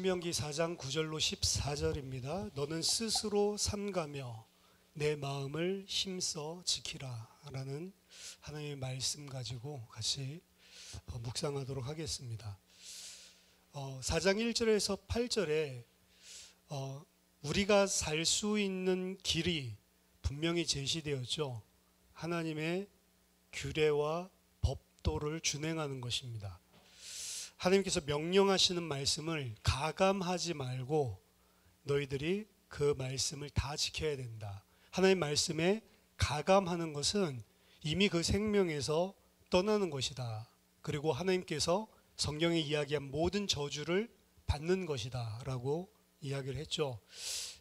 신명기 4장 9절로 14절입니다. 너는 스스로 삼가며 내 마음을 힘써 지키라 라는 하나님의 말씀 가지고 같이 묵상하도록 하겠습니다. 4장 1절에서 8절에 우리가 살 수 있는 길이 분명히 제시되었죠. 하나님의 규례와 법도를 준행하는 것입니다. 하나님께서 명령하시는 말씀을 가감하지 말고 너희들이 그 말씀을 다 지켜야 된다. 하나님 말씀에 가감하는 것은 이미 그 생명에서 떠나는 것이다. 그리고 하나님께서 성경에 이야기한 모든 저주를 받는 것이다 라고 이야기를 했죠.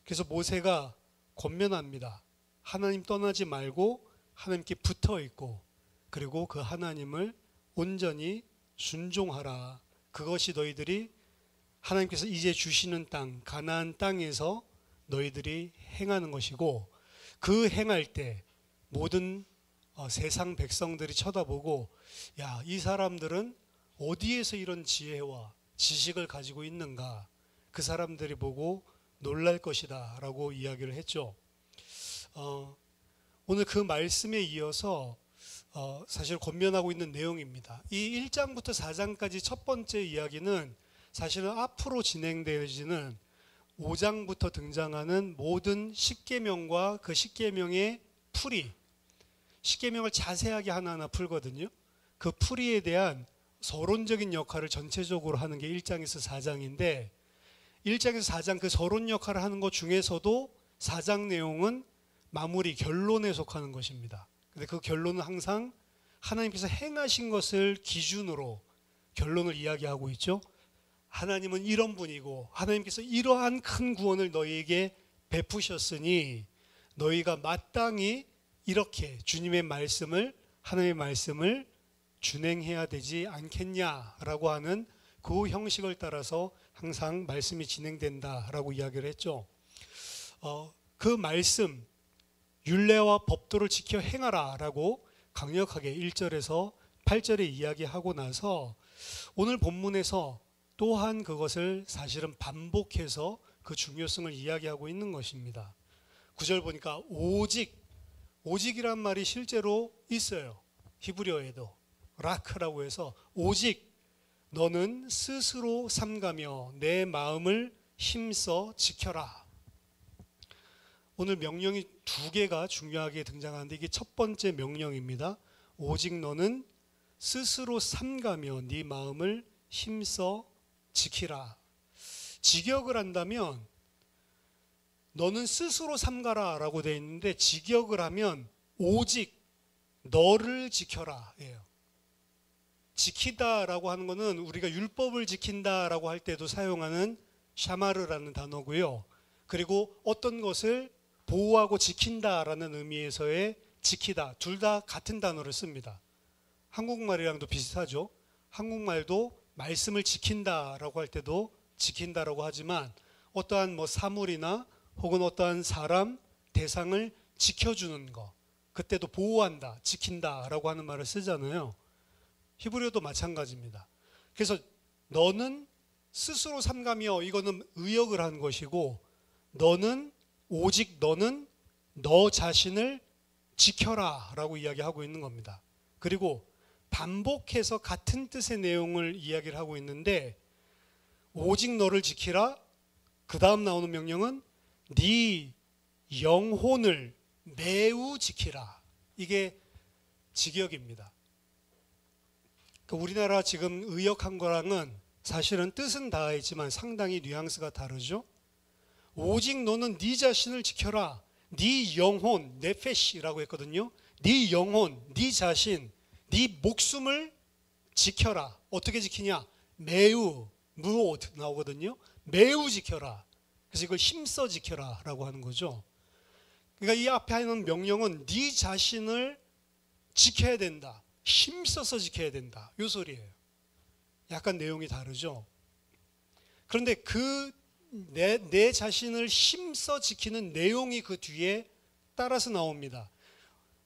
그래서 모세가 권면합니다. 하나님 떠나지 말고 하나님께 붙어 있고 그리고 그 하나님을 온전히 순종하라. 그것이 너희들이 하나님께서 이제 주시는 땅, 가나안 땅에서 너희들이 행하는 것이고, 그 행할 때 모든 세상 백성들이 쳐다보고, 야, 이 사람들은 어디에서 이런 지혜와 지식을 가지고 있는가? 그 사람들이 보고 놀랄 것이다 라고 이야기를 했죠. 오늘 그 말씀에 이어서 사실 권면하고 있는 내용입니다. 이 1장부터 4장까지 첫 번째 이야기는 사실은 앞으로 진행되어지는 5장부터 등장하는 모든 십계명과 그 십계명의 풀이, 십계명을 자세하게 하나하나 풀거든요. 그 풀이에 대한 서론적인 역할을 전체적으로 하는 게 1장에서 4장인데 1장에서 4장 그 서론 역할을 하는 것 중에서도 4장 내용은 마무리, 결론에 속하는 것입니다. 근데 그 결론은 항상 하나님께서 행하신 것을 기준으로 결론을 이야기하고 있죠. 하나님은 이런 분이고 하나님께서 이러한 큰 구원을 너희에게 베푸셨으니 너희가 마땅히 이렇게 주님의 말씀을, 하나님의 말씀을 준행해야 되지 않겠냐라고 하는 그 형식을 따라서 항상 말씀이 진행된다라고 이야기를 했죠. 그 말씀, 율례와 법도를 지켜 행하라 라고 강력하게 1절에서 8절에 이야기하고 나서 오늘 본문에서 또한 그것을 사실은 반복해서 그 중요성을 이야기하고 있는 것입니다. 9절 보니까 오직이란 말이 실제로 있어요. 히브리어에도 라크라고 해서 오직 너는 스스로 삼가며 내 마음을 힘써 지켜라. 오늘 명령이 두 개가 중요하게 등장하는데 이게 첫 번째 명령입니다. 오직 너는 스스로 삼가며 네 마음을 힘써 지키라. 직역을 한다면 너는 스스로 삼가라 라고 되어 있는데 직역을 하면 오직 너를 지켜라 예요. 지키다 라고 하는 것은 우리가 율법을 지킨다 라고 할 때도 사용하는 샤마르라는 단어고요. 그리고 어떤 것을 보호하고 지킨다라는 의미에서의 지키다, 둘 다 같은 단어를 씁니다. 한국말이랑도 비슷하죠. 한국말도 말씀을 지킨다라고 할 때도 지킨다라고 하지만 어떠한 사물이나 혹은 어떠한 사람, 대상을 지켜주는 거, 그때도 보호한다, 지킨다라고 하는 말을 쓰잖아요. 히브리어도 마찬가지입니다. 그래서 너는 스스로 삼가며 이거는 의역을 한 것이고 오직 너는 너 자신을 지켜라 라고 이야기하고 있는 겁니다. 그리고 반복해서 같은 뜻의 내용을 이야기를 하고 있는데 오직 너를 지키라. 그 다음 나오는 명령은 네 영혼을 매우 지키라. 이게 직역입니다. 우리나라 지금 의역한 거랑은 사실은 뜻은 닿아있지만 상당히 뉘앙스가 다르죠. 오직 너는 네 자신을 지켜라. 네 영혼, 네페시라고 했거든요. 네 영혼, 네 자신, 네 목숨을 지켜라. 어떻게 지키냐? 매우, 무엇 나오거든요. 매우 지켜라. 그래서 이걸 힘써 지켜라 라고 하는 거죠. 그러니까 이 앞에 하는 명령은 네 자신을 지켜야 된다. 힘써서 지켜야 된다. 이 소리예요. 약간 내용이 다르죠. 그런데 내 자신을 힘써 지키는 내용이 그 뒤에 따라서 나옵니다.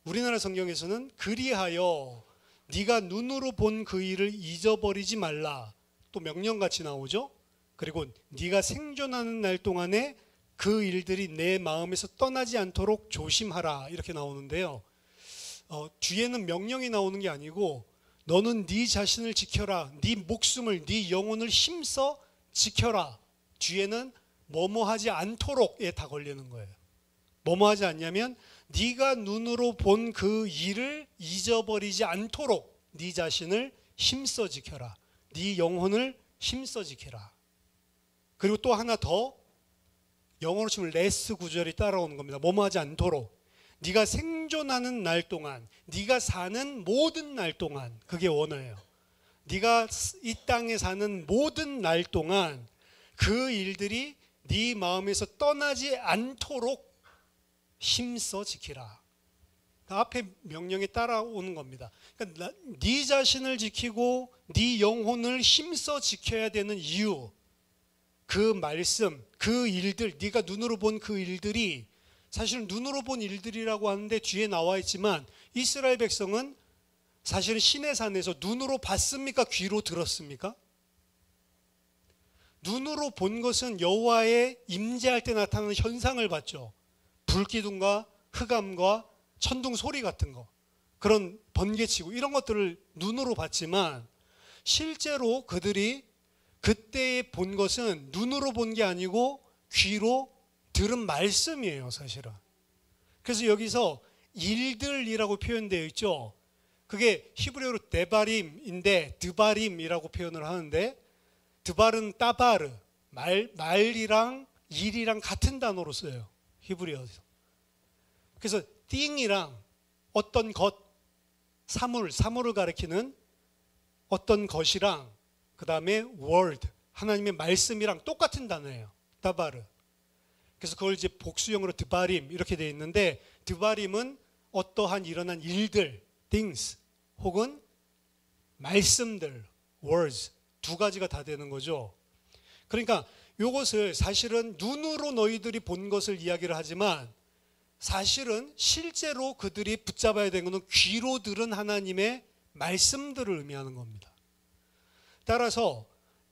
우리나라 성경에서는 그리하여 네가 눈으로 본 그 일을 잊어버리지 말라. 또 명령같이 나오죠. 그리고 네가 생존하는 날 동안에 그 일들이 내 마음에서 떠나지 않도록 조심하라 이렇게 나오는데요. 뒤에는 명령이 나오는 게 아니고 너는 네 자신을 지켜라, 네 목숨을, 네 영혼을 힘써 지켜라. 뒤에는 뭐뭐하지 않도록에 다 걸리는 거예요. 뭐뭐하지 않냐면 네가 눈으로 본 그 일을 잊어버리지 않도록 네 자신을 힘써 지켜라. 네 영혼을 힘써 지켜라. 그리고 또 하나 더 영어로 치면 레스 구절이 따라오는 겁니다. 뭐뭐하지 않도록. 네가 생존하는 날 동안, 네가 사는 모든 날 동안, 그게 원어예요. 네가 이 땅에 사는 모든 날 동안 그 일들이 네 마음에서 떠나지 않도록 힘써 지키라. 앞에 명령에 따라오는 겁니다. 그러니까 네 자신을 지키고 네 영혼을 힘써 지켜야 되는 이유, 그 말씀, 그 일들, 네가 눈으로 본 그 일들이 사실은 눈으로 본 일들이라고 하는데 뒤에 나와 있지만 이스라엘 백성은 사실은 시내산에서 눈으로 봤습니까? 귀로 들었습니까? 눈으로 본 것은 여호와의 임재할 때 나타나는 현상을 봤죠. 불기둥과 흑암과 천둥 소리 같은 거, 그런 번개치고 이런 것들을 눈으로 봤지만 실제로 그들이 그때 본 것은 눈으로 본 게 아니고 귀로 들은 말씀이에요, 사실은. 그래서 여기서 일들이라고 표현되어 있죠. 그게 히브리어로 데바림인데 드바림이라고 표현을 하는데, 드발은 따바르, 말이랑 일이랑 같은 단어로 써요, 히브리어에서. 그래서 thing이랑 어떤 것, 사물을 가리키는 어떤 것이랑 그 다음에 word, 하나님의 말씀이랑 똑같은 단어예요, 따바르. 그래서 그걸 이제 복수형으로 드바림 이렇게 되어 있는데, 드바림은 어떠한 일어난 일들, things, 혹은 말씀들, words, 두 가지가 다 되는 거죠. 그러니까 이것을 사실은 눈으로 너희들이 본 것을 이야기를 하지만 사실은 실제로 그들이 붙잡아야 되는 것은 귀로 들은 하나님의 말씀들을 의미하는 겁니다. 따라서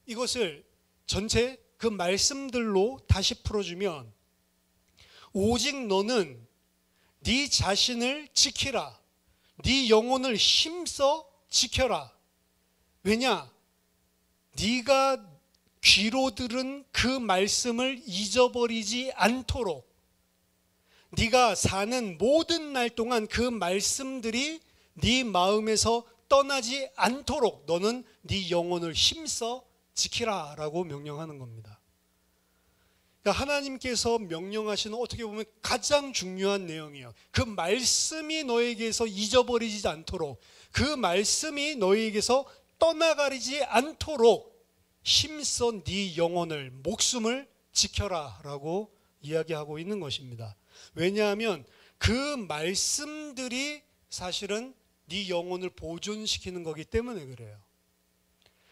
이것을 전체 그 말씀들로 다시 풀어주면, 오직 너는 네 자신을 지키라, 네 영혼을 힘써 지켜라. 왜냐? 네가 귀로 들은 그 말씀을 잊어버리지 않도록, 네가 사는 모든 날 동안 그 말씀들이 네 마음에서 떠나지 않도록 너는 네 영혼을 힘써 지키라 라고 명령하는 겁니다. 그러니까 하나님께서 명령하시는 어떻게 보면 가장 중요한 내용이에요. 그 말씀이 너에게서 잊어버리지 않도록, 그 말씀이 너에게서 떠나가리지 않도록 힘써 네 영혼을, 목숨을 지켜라 라고 이야기하고 있는 것입니다. 왜냐하면 그 말씀들이 사실은 네 영혼을 보존시키는 거기 때문에 그래요.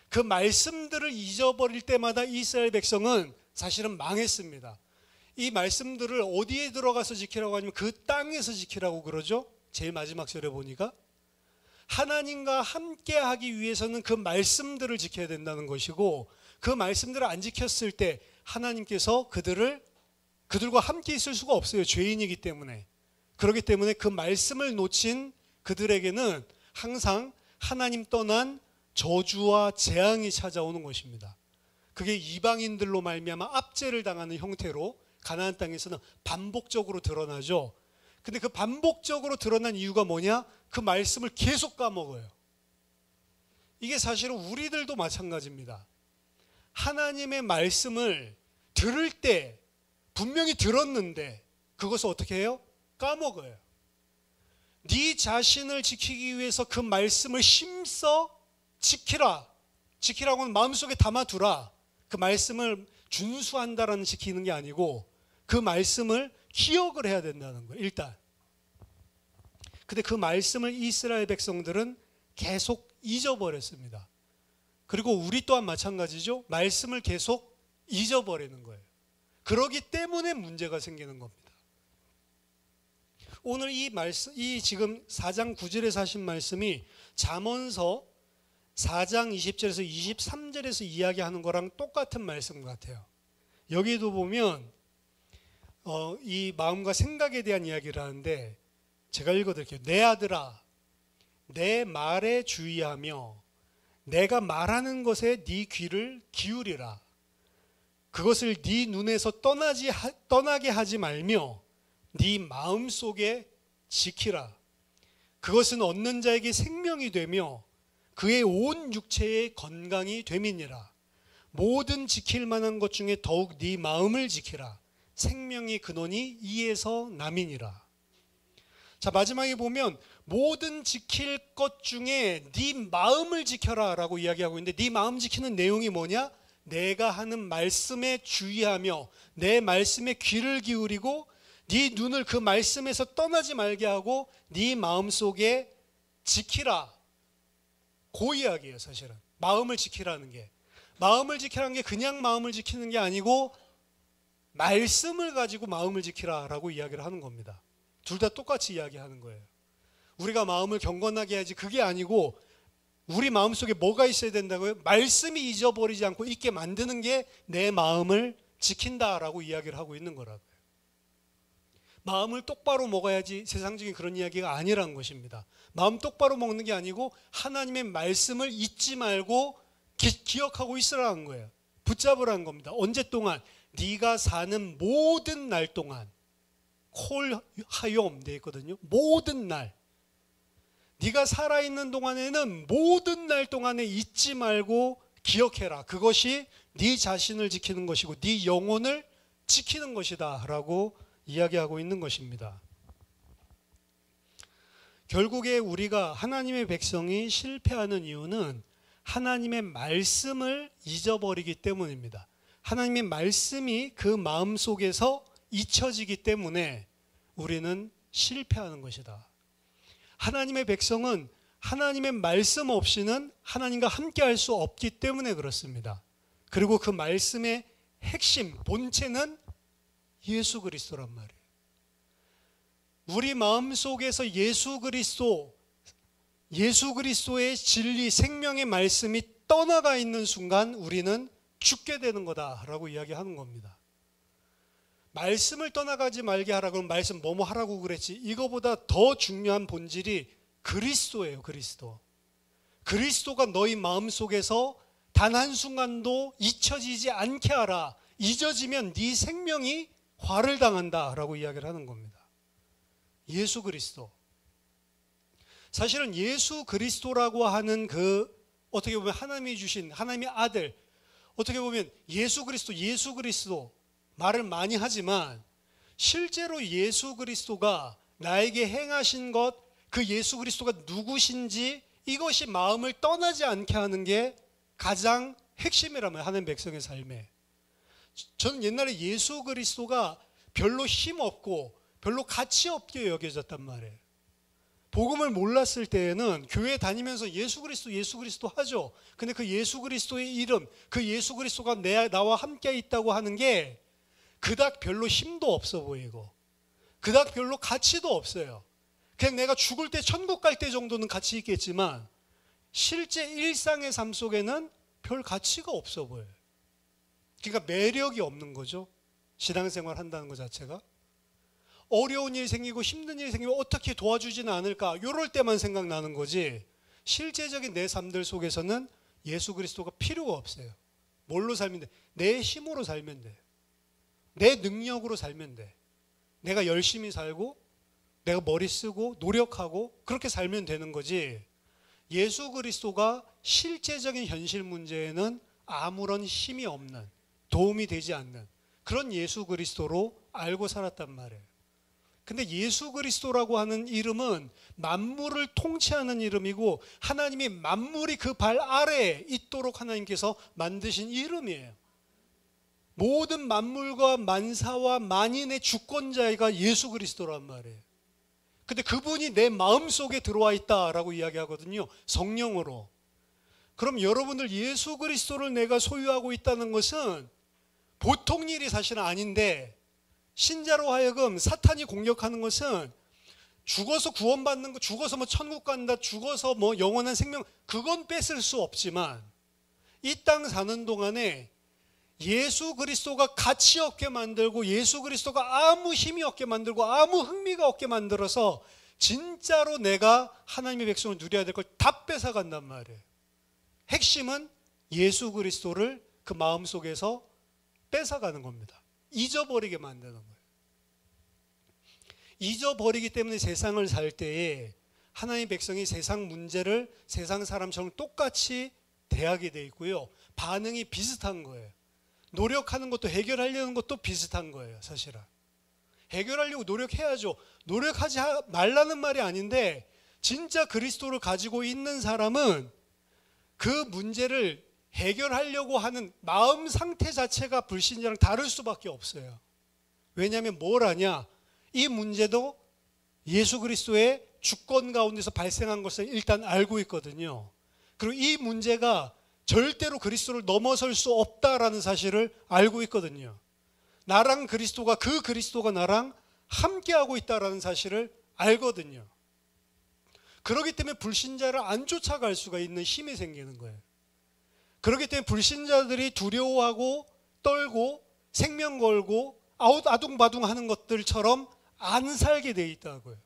그 말씀들을 잊어버릴 때마다 이스라엘 백성은 사실은 망했습니다. 이 말씀들을 어디에 들어가서 지키라고 하냐면 그 땅에서 지키라고 그러죠. 제일 마지막 절에 보니까 하나님과 함께 하기 위해서는 그 말씀들을 지켜야 된다는 것이고, 그 말씀들을 안 지켰을 때 하나님께서 그들과 함께 있을 수가 없어요. 죄인이기 때문에. 그렇기 때문에 그 말씀을 놓친 그들에게는 항상 하나님 떠난 저주와 재앙이 찾아오는 것입니다. 그게 이방인들로 말미암아 압제를 당하는 형태로 가나안 땅에서는 반복적으로 드러나죠. 근데 그 반복적으로 드러난 이유가 뭐냐? 그 말씀을 계속 까먹어요. 이게 사실은 우리들도 마찬가지입니다. 하나님의 말씀을 들을 때 분명히 들었는데 그것을 어떻게 해요? 까먹어요. 네 자신을 지키기 위해서 그 말씀을 힘써 지키라. 지키라고는 마음속에 담아두라. 그 말씀을 준수한다라는 지키는 게 아니고 그 말씀을 기억을 해야 된다는 거예요, 일단. 근데 그 말씀을 이스라엘 백성들은 계속 잊어버렸습니다. 그리고 우리 또한 마찬가지죠. 말씀을 계속 잊어버리는 거예요. 그러기 때문에 문제가 생기는 겁니다. 오늘 이 지금 4장 9절에서 하신 말씀이 잠언서 4장 20절에서 23절에서 이야기하는 거랑 똑같은 말씀 같아요. 여기도 보면 이 마음과 생각에 대한 이야기를 하는데 제가 읽어드릴게요. 내 아들아, 내 말에 주의하며 내가 말하는 것에 네 귀를 기울이라. 그것을 네 눈에서 떠나게 하지 말며 네 마음속에 지키라. 그것은 얻는 자에게 생명이 되며 그의 온 육체의 건강이 됨이니라. 모든 지킬 만한 것 중에 더욱 네 마음을 지키라. 생명의 근원이 이에서 남이니라. 자, 마지막에 보면 모든 지킬 것 중에 네 마음을 지켜라 라고 이야기하고 있는데, 네 마음 지키는 내용이 뭐냐? 내가 하는 말씀에 주의하며 내 말씀에 귀를 기울이고 네 눈을 그 말씀에서 떠나지 말게 하고 네 마음속에 지키라. 그 이야기예요. 사실은 마음을 지키라는 게, 마음을 지키라는 게 그냥 마음을 지키는 게 아니고 말씀을 가지고 마음을 지키라라고 이야기를 하는 겁니다. 둘 다 똑같이 이야기하는 거예요. 우리가 마음을 경건하게 해야지, 그게 아니고 우리 마음속에 뭐가 있어야 된다고요? 말씀이 잊어버리지 않고 있게 만드는 게 내 마음을 지킨다라고 이야기를 하고 있는 거라고요. 마음을 똑바로 먹어야지 세상적인 그런 이야기가 아니라는 것입니다. 마음 똑바로 먹는 게 아니고 하나님의 말씀을 잊지 말고 기억하고 있으라는 거예요. 붙잡으라는 겁니다. 언제 동안? 네가 사는 모든 날 동안. 콜 하욤 되어 있거든요. 모든 날. 네가 살아있는 동안에는 모든 날 동안에 잊지 말고 기억해라. 그것이 네 자신을 지키는 것이고 네 영혼을 지키는 것이다 라고 이야기하고 있는 것입니다. 결국에 우리가 하나님의 백성이 실패하는 이유는 하나님의 말씀을 잊어버리기 때문입니다. 하나님의 말씀이 그 마음속에서 잊혀지기 때문에 우리는 실패하는 것이다. 하나님의 백성은 하나님의 말씀 없이는 하나님과 함께 할 수 없기 때문에 그렇습니다. 그리고 그 말씀의 핵심, 본체는 예수 그리스도란 말이에요. 우리 마음속에서 예수 그리스도의 진리, 생명의 말씀이 떠나가 있는 순간 우리는 죽게 되는 거다라고 이야기하는 겁니다. 말씀을 떠나가지 말게 하라 그러면 말씀 뭐뭐 하라고 그랬지, 이거보다 더 중요한 본질이 그리스도예요. 그리스도가 너희 마음속에서 단 한순간도 잊혀지지 않게 하라. 잊어지면 네 생명이 화를 당한다라고 이야기를 하는 겁니다. 예수 그리스도. 사실은 예수 그리스도라고 하는 그 어떻게 보면 하나님이 주신 하나님의 아들, 어떻게 보면 예수 그리스도 말을 많이 하지만 실제로 예수 그리스도가 나에게 행하신 것, 그 예수 그리스도가 누구신지 이것이 마음을 떠나지 않게 하는 게 가장 핵심이라면 하나님 백성의 삶에. 저는 옛날에 예수 그리스도가 별로 힘없고 별로 가치 없게 여겨졌단 말이에요. 복음을 몰랐을 때에는 교회 다니면서 예수 그리스도 하죠. 근데 그 예수 그리스도의 이름, 그 예수 그리스도가 나와 함께 있다고 하는 게 그닥 별로 힘도 없어 보이고 그닥 별로 가치도 없어요. 그냥 내가 죽을 때 천국 갈 때 정도는 가치 있겠지만 실제 일상의 삶 속에는 별 가치가 없어 보여요. 그러니까 매력이 없는 거죠. 신앙생활 한다는 것 자체가. 어려운 일이 생기고 힘든 일이 생기면 어떻게 도와주지는 않을까, 이럴 때만 생각나는 거지 실제적인 내 삶들 속에서는 예수 그리스도가 필요가 없어요. 뭘로 살면 돼? 내 힘으로 살면 돼. 내 능력으로 살면 돼. 내가 열심히 살고 내가 머리 쓰고 노력하고 그렇게 살면 되는 거지, 예수 그리스도가 실제적인 현실 문제에는 아무런 힘이 없는, 도움이 되지 않는 그런 예수 그리스도로 알고 살았단 말이에요. 근데 예수 그리스도라고 하는 이름은 만물을 통치하는 이름이고 하나님이 만물이 그 발 아래에 있도록 하나님께서 만드신 이름이에요. 모든 만물과 만사와 만인의 주권자가 예수 그리스도란 말이에요. 근데 그분이 내 마음속에 들어와 있다라고 이야기하거든요. 성령으로. 그럼 여러분들 예수 그리스도를 내가 소유하고 있다는 것은 보통 일이 사실은 아닌데, 신자로 하여금 사탄이 공격하는 것은 죽어서 구원받는 거, 죽어서 뭐 천국 간다, 죽어서 뭐 영원한 생명, 그건 뺏을 수 없지만 이 땅 사는 동안에 예수 그리스도가 가치 없게 만들고 예수 그리스도가 아무 힘이 없게 만들고 아무 흥미가 없게 만들어서 진짜로 내가 하나님의 백성을 누려야 될 걸 다 뺏어간단 말이에요. 핵심은 예수 그리스도를 그 마음속에서 뺏어가는 겁니다. 잊어버리게 만드는 거예요. 잊어버리기 때문에 세상을 살 때에 하나님의 백성이 세상 문제를 세상 사람처럼 똑같이 대하게 돼 있고요. 반응이 비슷한 거예요. 노력하는 것도 해결하려는 것도 비슷한 거예요. 사실은 해결하려고 노력해야죠. 노력하지 말라는 말이 아닌데 진짜 그리스도를 가지고 있는 사람은 그 문제를 해결하려고 하는 마음 상태 자체가 불신자랑 다를 수밖에 없어요. 왜냐하면 뭘 하냐? 이 문제도 예수 그리스도의 주권 가운데서 발생한 것을 일단 알고 있거든요. 그리고 이 문제가 절대로 그리스도를 넘어설 수 없다라는 사실을 알고 있거든요. 나랑 그리스도가, 그 그리스도가 나랑 함께하고 있다라는 사실을 알거든요. 그렇기 때문에 불신자를 안 쫓아갈 수가 있는 힘이 생기는 거예요. 그렇기 때문에 불신자들이 두려워하고 떨고 생명 걸고 아둥바둥 하는 것들처럼 안 살게 돼 있다고요.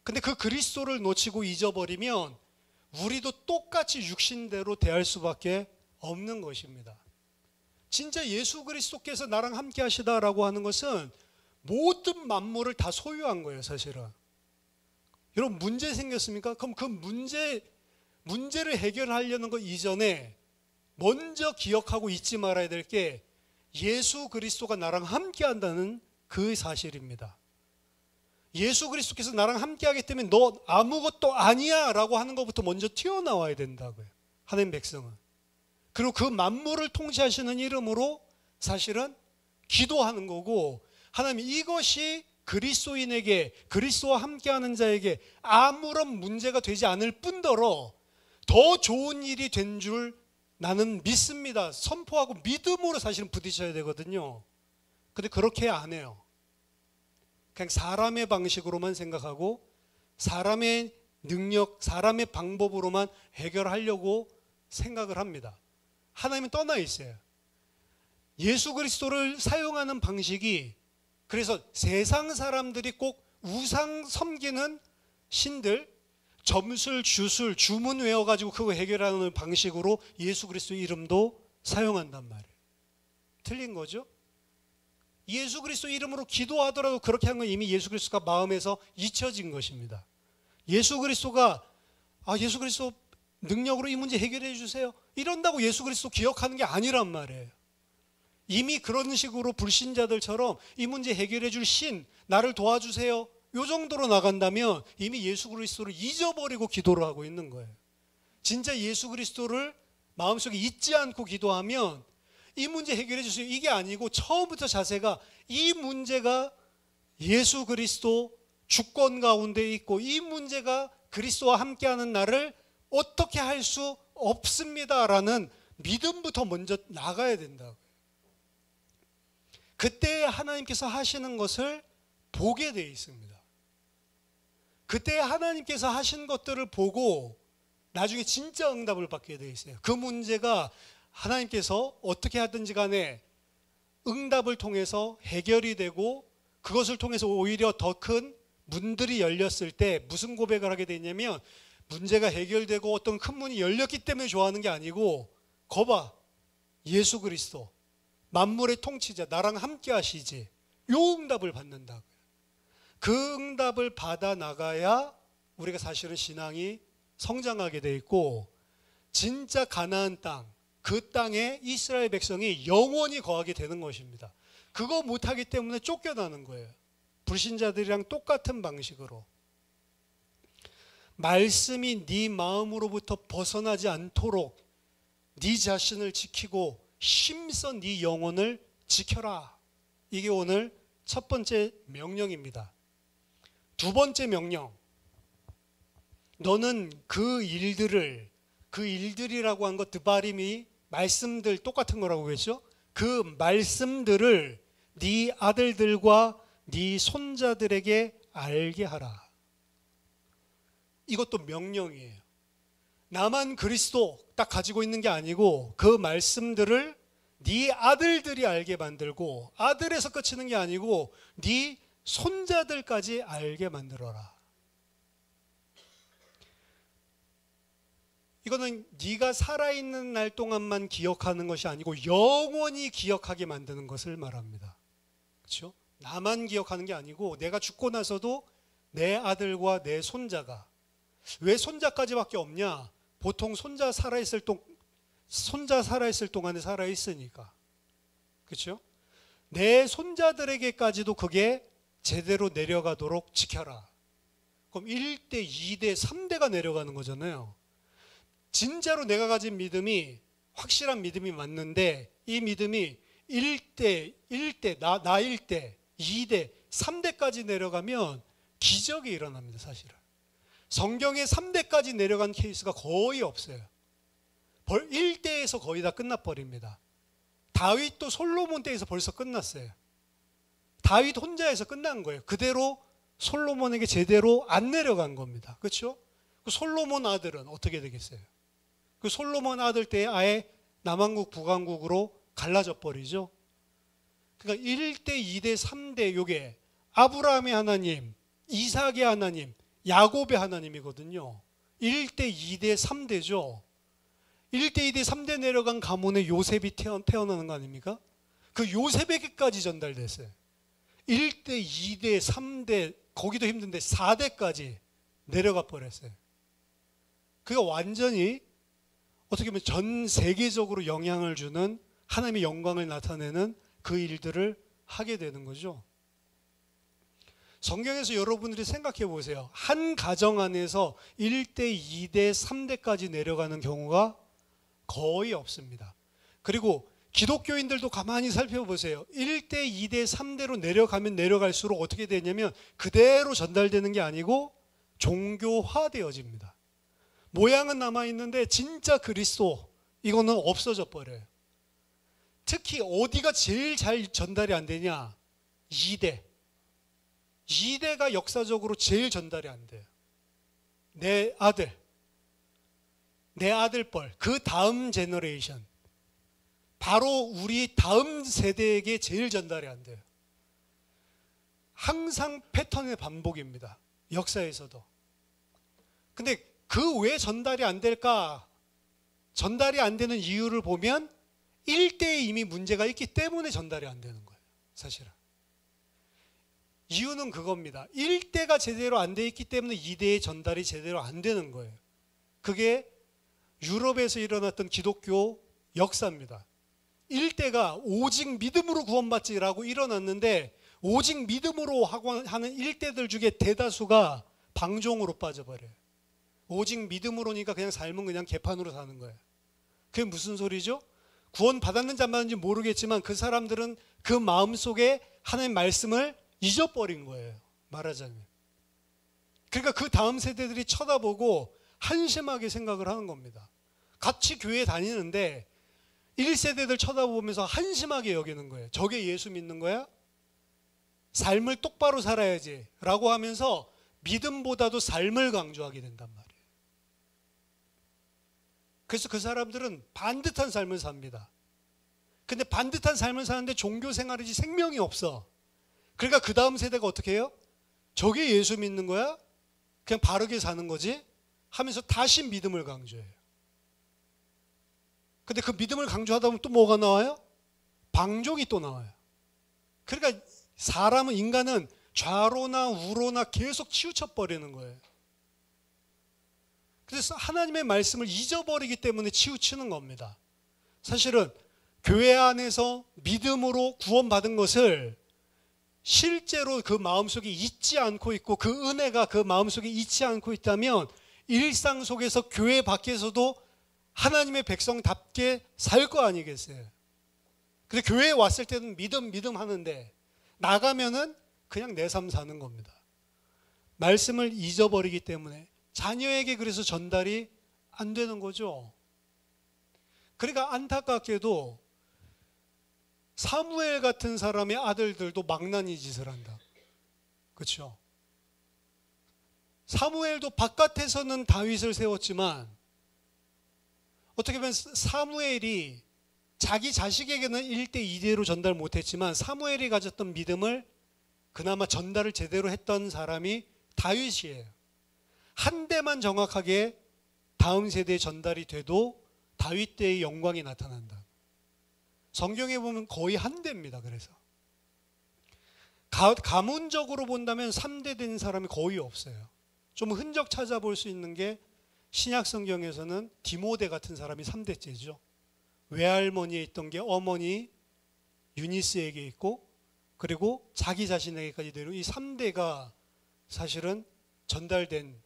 근데 그 그리스도를 놓치고 잊어버리면 우리도 똑같이 육신대로 대할 수밖에 없는 것입니다. 진짜 예수 그리스도께서 나랑 함께 하시다라고 하는 것은 모든 만물을 다 소유한 거예요. 사실은 여러분 문제 생겼습니까? 그럼 그 문제를 해결하려는 것 이전에 먼저 기억하고 잊지 말아야 될 게 예수 그리스도가 나랑 함께 한다는 그 사실입니다. 예수 그리스도께서 나랑 함께 하기 때문에 너 아무것도 아니야 라고 하는 것부터 먼저 튀어나와야 된다고요. 하나님 백성은. 그리고 그 만물을 통치하시는 이름으로 사실은 기도하는 거고, 하나님 이것이 그리스도인에게, 그리스도와 함께하는 자에게 아무런 문제가 되지 않을 뿐더러 더 좋은 일이 된 줄 나는 믿습니다. 선포하고 믿음으로 사실은 부딪혀야 되거든요. 근데 그렇게 안 해요. 그냥 사람의 방식으로만 생각하고 사람의 능력, 사람의 방법으로만 해결하려고 생각을 합니다. 하나님은 떠나 있어요. 예수 그리스도를 사용하는 방식이, 그래서 세상 사람들이 꼭 우상 섬기는 신들, 점술, 주술, 주문 외워가지고 그거 해결하는 방식으로 예수 그리스도 이름도 사용한단 말이에요. 틀린 거죠? 예수 그리스도 이름으로 기도하더라도 그렇게 한 건 이미 예수 그리스도가 마음에서 잊혀진 것입니다. 예수 그리스도가 예수 그리스도 능력으로 이 문제 해결해 주세요 이런다고 예수 그리스도 기억하는 게 아니란 말이에요. 이미 그런 식으로 불신자들처럼 이 문제 해결해 줄 신, 나를 도와주세요 요 정도로 나간다면 이미 예수 그리스도를 잊어버리고 기도를 하고 있는 거예요. 진짜 예수 그리스도를 마음속에 잊지 않고 기도하면 이 문제 해결해 주세요 이게 아니고 처음부터 자세가 이 문제가 예수 그리스도 주권 가운데 있고 이 문제가 그리스도와 함께하는 나를 어떻게 할 수 없습니다라는 믿음부터 먼저 나가야 된다고요. 그때 하나님께서 하시는 것을 보게 되어 있습니다. 그때 하나님께서 하신 것들을 보고 나중에 진짜 응답을 받게 되어 있어요. 그 문제가 하나님께서 어떻게 하든지 간에 응답을 통해서 해결이 되고 그것을 통해서 오히려 더 큰 문들이 열렸을 때 무슨 고백을 하게 되냐면, 문제가 해결되고 어떤 큰 문이 열렸기 때문에 좋아하는 게 아니고, 거봐 예수 그리스도 만물의 통치자 나랑 함께 하시지, 요 응답을 받는다고요. 그 응답을 받아 나가야 우리가 사실은 신앙이 성장하게 돼 있고, 진짜 가나안 땅, 그 땅에 이스라엘 백성이 영원히 거하게 되는 것입니다. 그거 못하기 때문에 쫓겨나는 거예요. 불신자들이랑 똑같은 방식으로. 말씀이 네 마음으로부터 벗어나지 않도록 네 자신을 지키고 힘써 네 영혼을 지켜라. 이게 오늘 첫 번째 명령입니다. 두 번째 명령, 너는 그 일들이라고 한 것, 드바림이 말씀들 똑같은 거라고 그랬죠. 그 말씀들을 네 아들들과 네 손자들에게 알게 하라. 이것도 명령이에요. 나만 그리스도 딱 가지고 있는 게 아니고 그 말씀들을 네 아들들이 알게 만들고, 아들에서 끝이는 게 아니고 네 손자들까지 알게 만들어라. 이거는 네가 살아있는 날 동안만 기억하는 것이 아니고 영원히 기억하게 만드는 것을 말합니다. 그렇죠? 나만 기억하는 게 아니고 내가 죽고 나서도 내 아들과 내 손자가. 왜 손자까지밖에 없냐? 보통 손자 살아있을 동안에 살아있으니까. 그렇죠? 내 손자들에게까지도 그게 제대로 내려가도록 지켜라. 그럼 1대, 2대, 3대가 내려가는 거잖아요. 진짜로 내가 가진 믿음이 확실한 믿음이 맞는데, 이 믿음이 1대, 나 1대, 2대, 3대까지 내려가면 기적이 일어납니다, 사실은. 성경에 3대까지 내려간 케이스가 거의 없어요. 1대에서 거의 다 끝나버립니다. 다윗도 솔로몬 때에서 벌써 끝났어요. 다윗 혼자에서 끝난 거예요. 그대로 솔로몬에게 제대로 안 내려간 겁니다. 그렇죠? 그 솔로몬 아들은 어떻게 되겠어요? 그 솔로몬 아들 때에 아예 남왕국 북왕국으로 갈라져 버리죠. 그러니까 1대, 2대, 3대 요게 아브라함의 하나님, 이삭의 하나님, 야곱의 하나님이거든요. 1대, 2대, 3대죠. 1대, 2대, 3대 내려간 가문에 요셉이 태어나는 거 아닙니까? 그 요셉에게까지 전달됐어요. 1대, 2대, 3대, 거기도 힘든데 4대까지 내려가 버렸어요. 그가 완전히 어떻게 보면 전 세계적으로 영향을 주는, 하나님의 영광을 나타내는 그 일들을 하게 되는 거죠. 성경에서 여러분들이 생각해 보세요. 한 가정 안에서 1대, 2대, 3대까지 내려가는 경우가 거의 없습니다. 그리고 기독교인들도 가만히 살펴보세요. 1대, 2대, 3대로 내려가면 내려갈수록 어떻게 되냐면 그대로 전달되는 게 아니고 종교화되어집니다. 모양은 남아있는데 진짜 그리스도, 이거는 없어져 버려요. 특히 어디가 제일 잘 전달이 안 되냐? 2대. 2대가 역사적으로 제일 전달이 안 돼요. 내 아들뻘, 그 다음 제너레이션, 바로 우리 다음 세대에게 제일 전달이 안 돼요. 항상 패턴의 반복입니다. 역사에서도. 근데 그 왜 전달이 안 될까? 전달이 안 되는 이유를 보면 1대에 이미 문제가 있기 때문에 전달이 안 되는 거예요, 사실은. 이유는 그겁니다. 1대가 제대로 안 돼 있기 때문에 2대의 전달이 제대로 안 되는 거예요. 그게 유럽에서 일어났던 기독교 역사입니다. 1대가 오직 믿음으로 구원받지라고 일어났는데, 오직 믿음으로 하는 1대들 중에 대다수가 방종으로 빠져버려요. 오직 믿음으로니까 그냥 삶은 그냥 개판으로 사는 거예요. 그게 무슨 소리죠? 구원 받았는지 안 받았는지 모르겠지만 그 사람들은 그 마음속에 하나님의 말씀을 잊어버린 거예요, 말하자면. 그러니까 그 다음 세대들이 쳐다보고 한심하게 생각을 하는 겁니다. 같이 교회 다니는데 1세대들 쳐다보면서 한심하게 여기는 거예요. 저게 예수 믿는 거야? 삶을 똑바로 살아야지 라고 하면서 믿음보다도 삶을 강조하게 된단 말이에요. 그래서 그 사람들은 반듯한 삶을 삽니다. 근데 반듯한 삶을 사는데 종교 생활이지 생명이 없어. 그러니까 그 다음 세대가 어떻게 해요? 저게 예수 믿는 거야? 그냥 바르게 사는 거지? 하면서 다시 믿음을 강조해요. 근데 그 믿음을 강조하다 보면 또 뭐가 나와요? 방종이 또 나와요. 그러니까 사람은, 인간은 좌로나 우로나 계속 치우쳐버리는 거예요. 그래서 하나님의 말씀을 잊어버리기 때문에 치우치는 겁니다. 사실은 교회 안에서 믿음으로 구원받은 것을 실제로 그 마음속에 잊지 않고 있고, 그 은혜가 그 마음속에 잊지 않고 있다면 일상 속에서 교회 밖에서도 하나님의 백성답게 살 거 아니겠어요? 근데 교회에 왔을 때는 믿음 하는데 나가면은 그냥 내 삶 사는 겁니다. 말씀을 잊어버리기 때문에 자녀에게 그래서 전달이 안 되는 거죠. 그러니까 안타깝게도 사무엘 같은 사람의 아들들도 망나니 짓을 한다. 그렇죠? 사무엘도 바깥에서는 다윗을 세웠지만 어떻게 보면 사무엘이 자기 자식에게는 1대 2대로 전달 못했지만 사무엘이 가졌던 믿음을 그나마 전달을 제대로 했던 사람이 다윗이에요. 한 대만 정확하게 다음 세대에 전달이 돼도 다윗 때의 영광이 나타난다. 성경에 보면 거의 한 대입니다. 그래서 가문적으로 본다면 3대 된 사람이 거의 없어요. 좀 흔적 찾아볼 수 있는 게 신약 성경에서는 디모데 같은 사람이 3대째죠. 외할머니에 있던 게 어머니 유니스에게 있고 그리고 자기 자신에게까지 내려온 이 3대가 사실은 전달된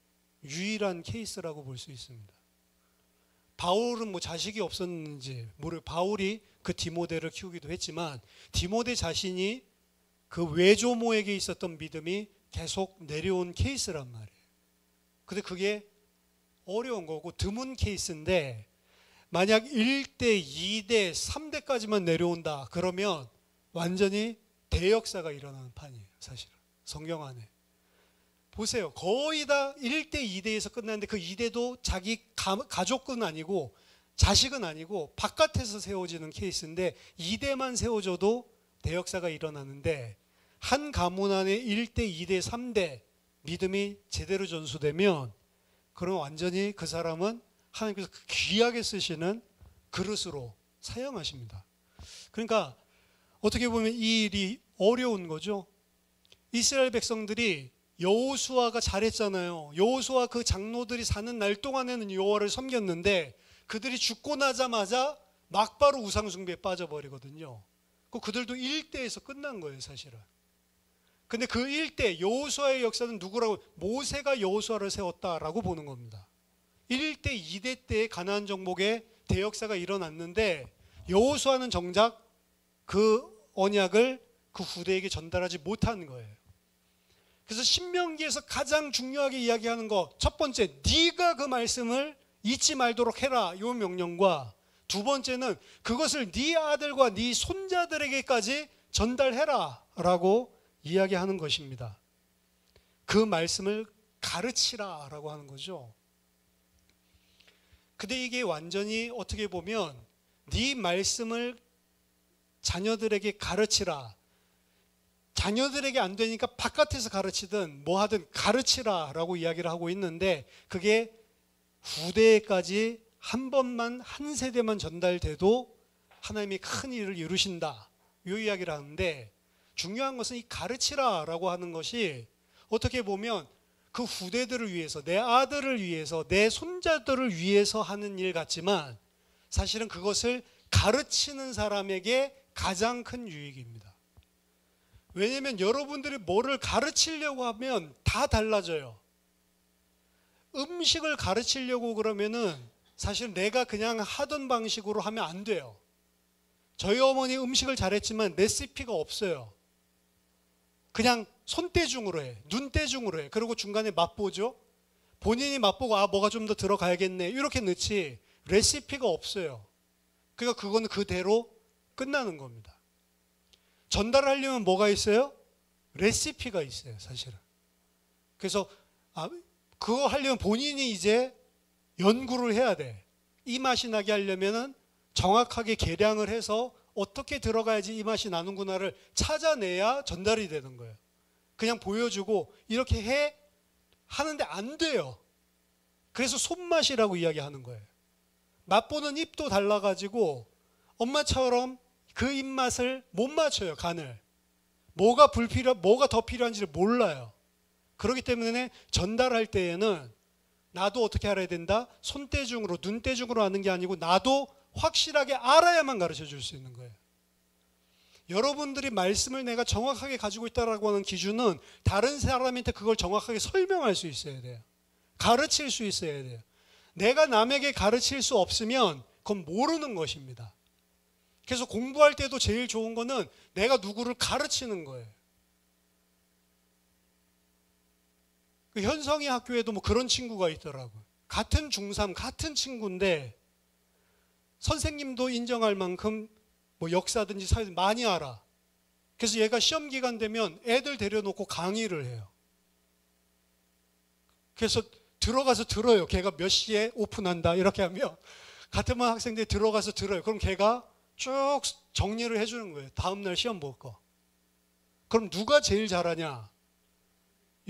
유일한 케이스라고 볼 수 있습니다. 바울은 뭐 자식이 없었는지 바울이 그 디모데를 키우기도 했지만 디모데 자신이 그 외조모에게 있었던 믿음이 계속 내려온 케이스란 말이에요. 근데 그게 어려운 거고 드문 케이스인데 만약 1대, 2대, 3대까지만 내려온다 그러면 완전히 대역사가 일어나는 판이에요. 사실은 성경 안에 보세요. 거의 다 1대, 2대에서 끝났는데 그 2대도 자기 가족은 아니고 자식은 아니고 바깥에서 세워지는 케이스인데 2대만 세워져도 대역사가 일어나는데 한 가문 안에 1대, 2대, 3대 믿음이 제대로 전수되면 그럼 완전히 그 사람은 하나님께서 귀하게 쓰시는 그릇으로 사용하십니다. 그러니까 어떻게 보면 이 일이 어려운 거죠. 이스라엘 백성들이 여호수아가 잘했잖아요. 여호수아 그 장로들이 사는 날 동안에는 여호와를 섬겼는데 그들이 죽고 나자마자 막바로 우상숭배에 빠져버리거든요. 그들도 1대에서 끝난 거예요, 사실은. 근데 그 1대 여호수아의 역사는 누구라고? 모세가 여호수아를 세웠다라고 보는 겁니다. 1대, 2대 때의 가나안 정복의 대역사가 일어났는데 여호수아는 정작 그 언약을 그 후대에게 전달하지 못한 거예요. 그래서 신명기에서 가장 중요하게 이야기하는 거 첫 번째, 네가 그 말씀을 잊지 말도록 해라 이 명령과 두 번째는 그것을 네 아들과 네 손자들에게까지 전달해라 라고 이야기하는 것입니다. 그 말씀을 가르치라 라고 하는 거죠. 근데 이게 완전히 어떻게 보면 네 말씀을 자녀들에게 가르치라, 자녀들에게 안 되니까 바깥에서 가르치든 뭐 하든 가르치라 라고 이야기를 하고 있는데 그게 후대까지 한 번만 한 세대만 전달돼도 하나님이 큰 일을 이루신다 이 이야기를 하는데 중요한 것은 이 가르치라 라고 하는 것이 어떻게 보면 그 후대들을 위해서 내 아들을 위해서 내 손자들을 위해서 하는 일 같지만 사실은 그것을 가르치는 사람에게 가장 큰 유익입니다. 왜냐하면 여러분들이 뭐를 가르치려고 하면 다 달라져요. 음식을 가르치려고 그러면은 사실 내가 그냥 하던 방식으로 하면 안 돼요. 저희 어머니 음식을 잘했지만 레시피가 없어요. 그냥 손대중으로 해, 눈대중으로 해. 그리고 중간에 맛보죠. 본인이 맛보고 뭐가 좀 더 들어가야겠네 이렇게 넣지 레시피가 없어요. 그러니까 그거는 그대로 끝나는 겁니다. 전달하려면 뭐가 있어요? 레시피가 있어요, 사실은. 그래서 그거 하려면 본인이 이제 연구를 해야 돼. 이 맛이 나게 하려면은 정확하게 계량을 해서 어떻게 들어가야지 이 맛이 나는구나를 찾아내야 전달이 되는 거예요. 그냥 보여주고 이렇게 해 하는데 안 돼요. 그래서 손맛이라고 이야기하는 거예요. 맛보는 입도 달라가지고 엄마처럼 그 입맛을 못 맞춰요, 간을. 뭐가 더 필요한지를 몰라요. 그렇기 때문에 전달할 때에는 나도 어떻게 알아야 된다? 손대중으로, 눈대중으로 하는 게 아니고 나도 확실하게 알아야만 가르쳐 줄 수 있는 거예요. 여러분들이 말씀을 내가 정확하게 가지고 있다라고 하는 기준은 다른 사람한테 그걸 정확하게 설명할 수 있어야 돼요. 가르칠 수 있어야 돼요. 내가 남에게 가르칠 수 없으면 그건 모르는 것입니다. 그래서 공부할 때도 제일 좋은 거는 내가 누구를 가르치는 거예요. 그 현성이 학교에도 뭐 그런 친구가 있더라고요. 같은 중3, 같은 친구인데 선생님도 인정할 만큼 뭐 역사든지 사회든지 많이 알아. 그래서 얘가 시험 기간 되면 애들 데려놓고 강의를 해요. 그래서 들어가서 들어요. 걔가 몇 시에 오픈한다 이렇게 하면 같은 반 학생들이 들어가서 들어요. 그럼 걔가 쭉 정리를 해주는 거예요. 다음날 시험 볼 거. 그럼 누가 제일 잘하냐?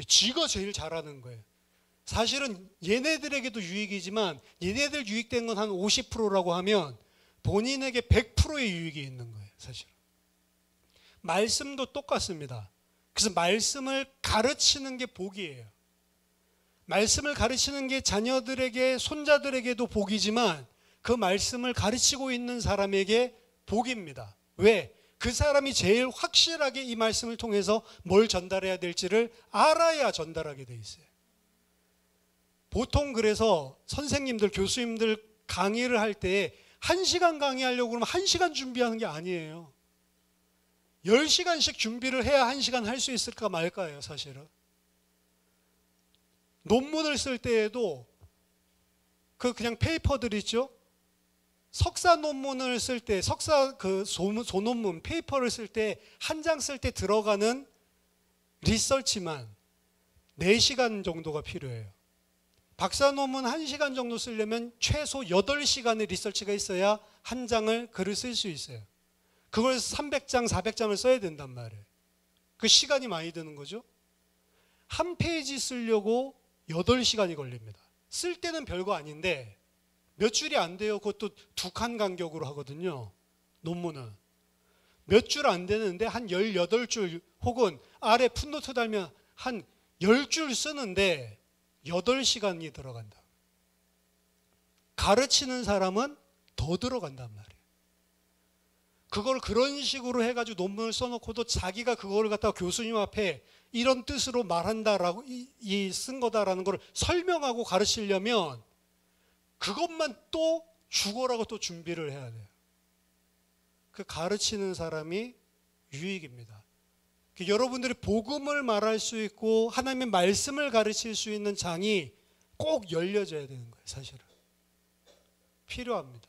지가 제일 잘하는 거예요. 사실은 얘네들에게도 유익이지만 얘네들 유익된 건 한 50%라고 하면 본인에게 100%의 유익이 있는 거예요. 사실은. 말씀도 똑같습니다. 그래서 말씀을 가르치는 게 복이에요. 말씀을 가르치는 게 자녀들에게, 손자들에게도 복이지만 그 말씀을 가르치고 있는 사람에게 복입니다. 왜? 그 사람이 제일 확실하게 이 말씀을 통해서 뭘 전달해야 될지를 알아야 전달하게 돼 있어요. 보통 그래서 선생님들, 교수님들 강의를 할 때 1시간 강의하려고 그러면 1시간 준비하는 게 아니에요. 10시간씩 준비를 해야 1시간 할 수 있을까 말까요, 사실은. 논문을 쓸 때에도 그냥 페이퍼들 있죠? 석사 논문을 쓸 때, 석사 소논문, 페이퍼를 쓸 때 한 장 쓸 때 들어가는 리서치만 4시간 정도가 필요해요. 박사 논문 1시간 정도 쓰려면 최소 8시간의 리서치가 있어야 한 장을 글을 쓸 수 있어요. 그걸 300장, 400장을 써야 된단 말이에요. 그 시간이 많이 드는 거죠. 한 페이지 쓰려고 8시간이 걸립니다. 쓸 때는 별거 아닌데 몇 줄이 안 돼요. 그것도 2칸 간격으로 하거든요. 논문은. 몇 줄 안 되는데 한 18줄 혹은 아래 풋노트 달면 한 10줄 쓰는데 8시간이 들어간다. 가르치는 사람은 더 들어간단 말이에요. 그걸 그런 식으로 해가지고 논문을 써놓고도 자기가 그걸 갖다가 교수님 앞에 이런 뜻으로 말한다라고 쓴 거다라는 걸 설명하고 가르치려면 그것만 또 죽어라고 또 준비를 해야 돼요. 그 가르치는 사람이 유익입니다. 여러분들이 복음을 말할 수 있고 하나님의 말씀을 가르칠 수 있는 장이 꼭 열려져야 되는 거예요. 사실은. 필요합니다.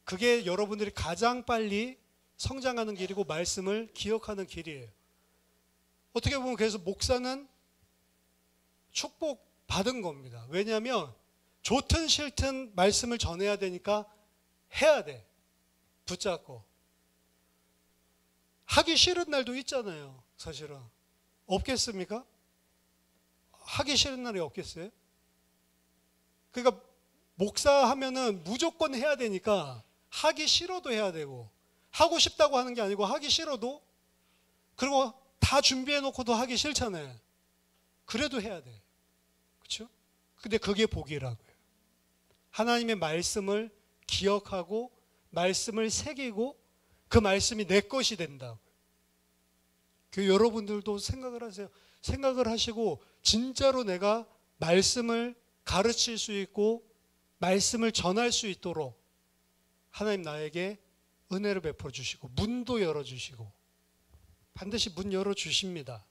그게 여러분들이 가장 빨리 성장하는 길이고 말씀을 기억하는 길이에요. 어떻게 보면 그래서 목사는 축복 받은 겁니다. 왜냐하면 좋든 싫든 말씀을 전해야 되니까 해야 돼. 붙잡고. 하기 싫은 날도 있잖아요. 사실은. 없겠습니까? 하기 싫은 날이 없겠어요? 그러니까 목사 하면은 무조건 해야 되니까 하기 싫어도 해야 되고 하고 싶다고 하는 게 아니고 하기 싫어도 그리고 다 준비해 놓고도 하기 싫잖아요. 그래도 해야 돼. 그렇죠? 근데 그게 복이라고요. 하나님의 말씀을 기억하고 말씀을 새기고 그 말씀이 내 것이 된다고요. 여러분들도 생각을 하세요. 생각을 하시고 진짜로 내가 말씀을 가르칠 수 있고 말씀을 전할 수 있도록 하나님 나에게 은혜를 베풀어 주시고 문도 열어주시고 반드시 문 열어주십니다.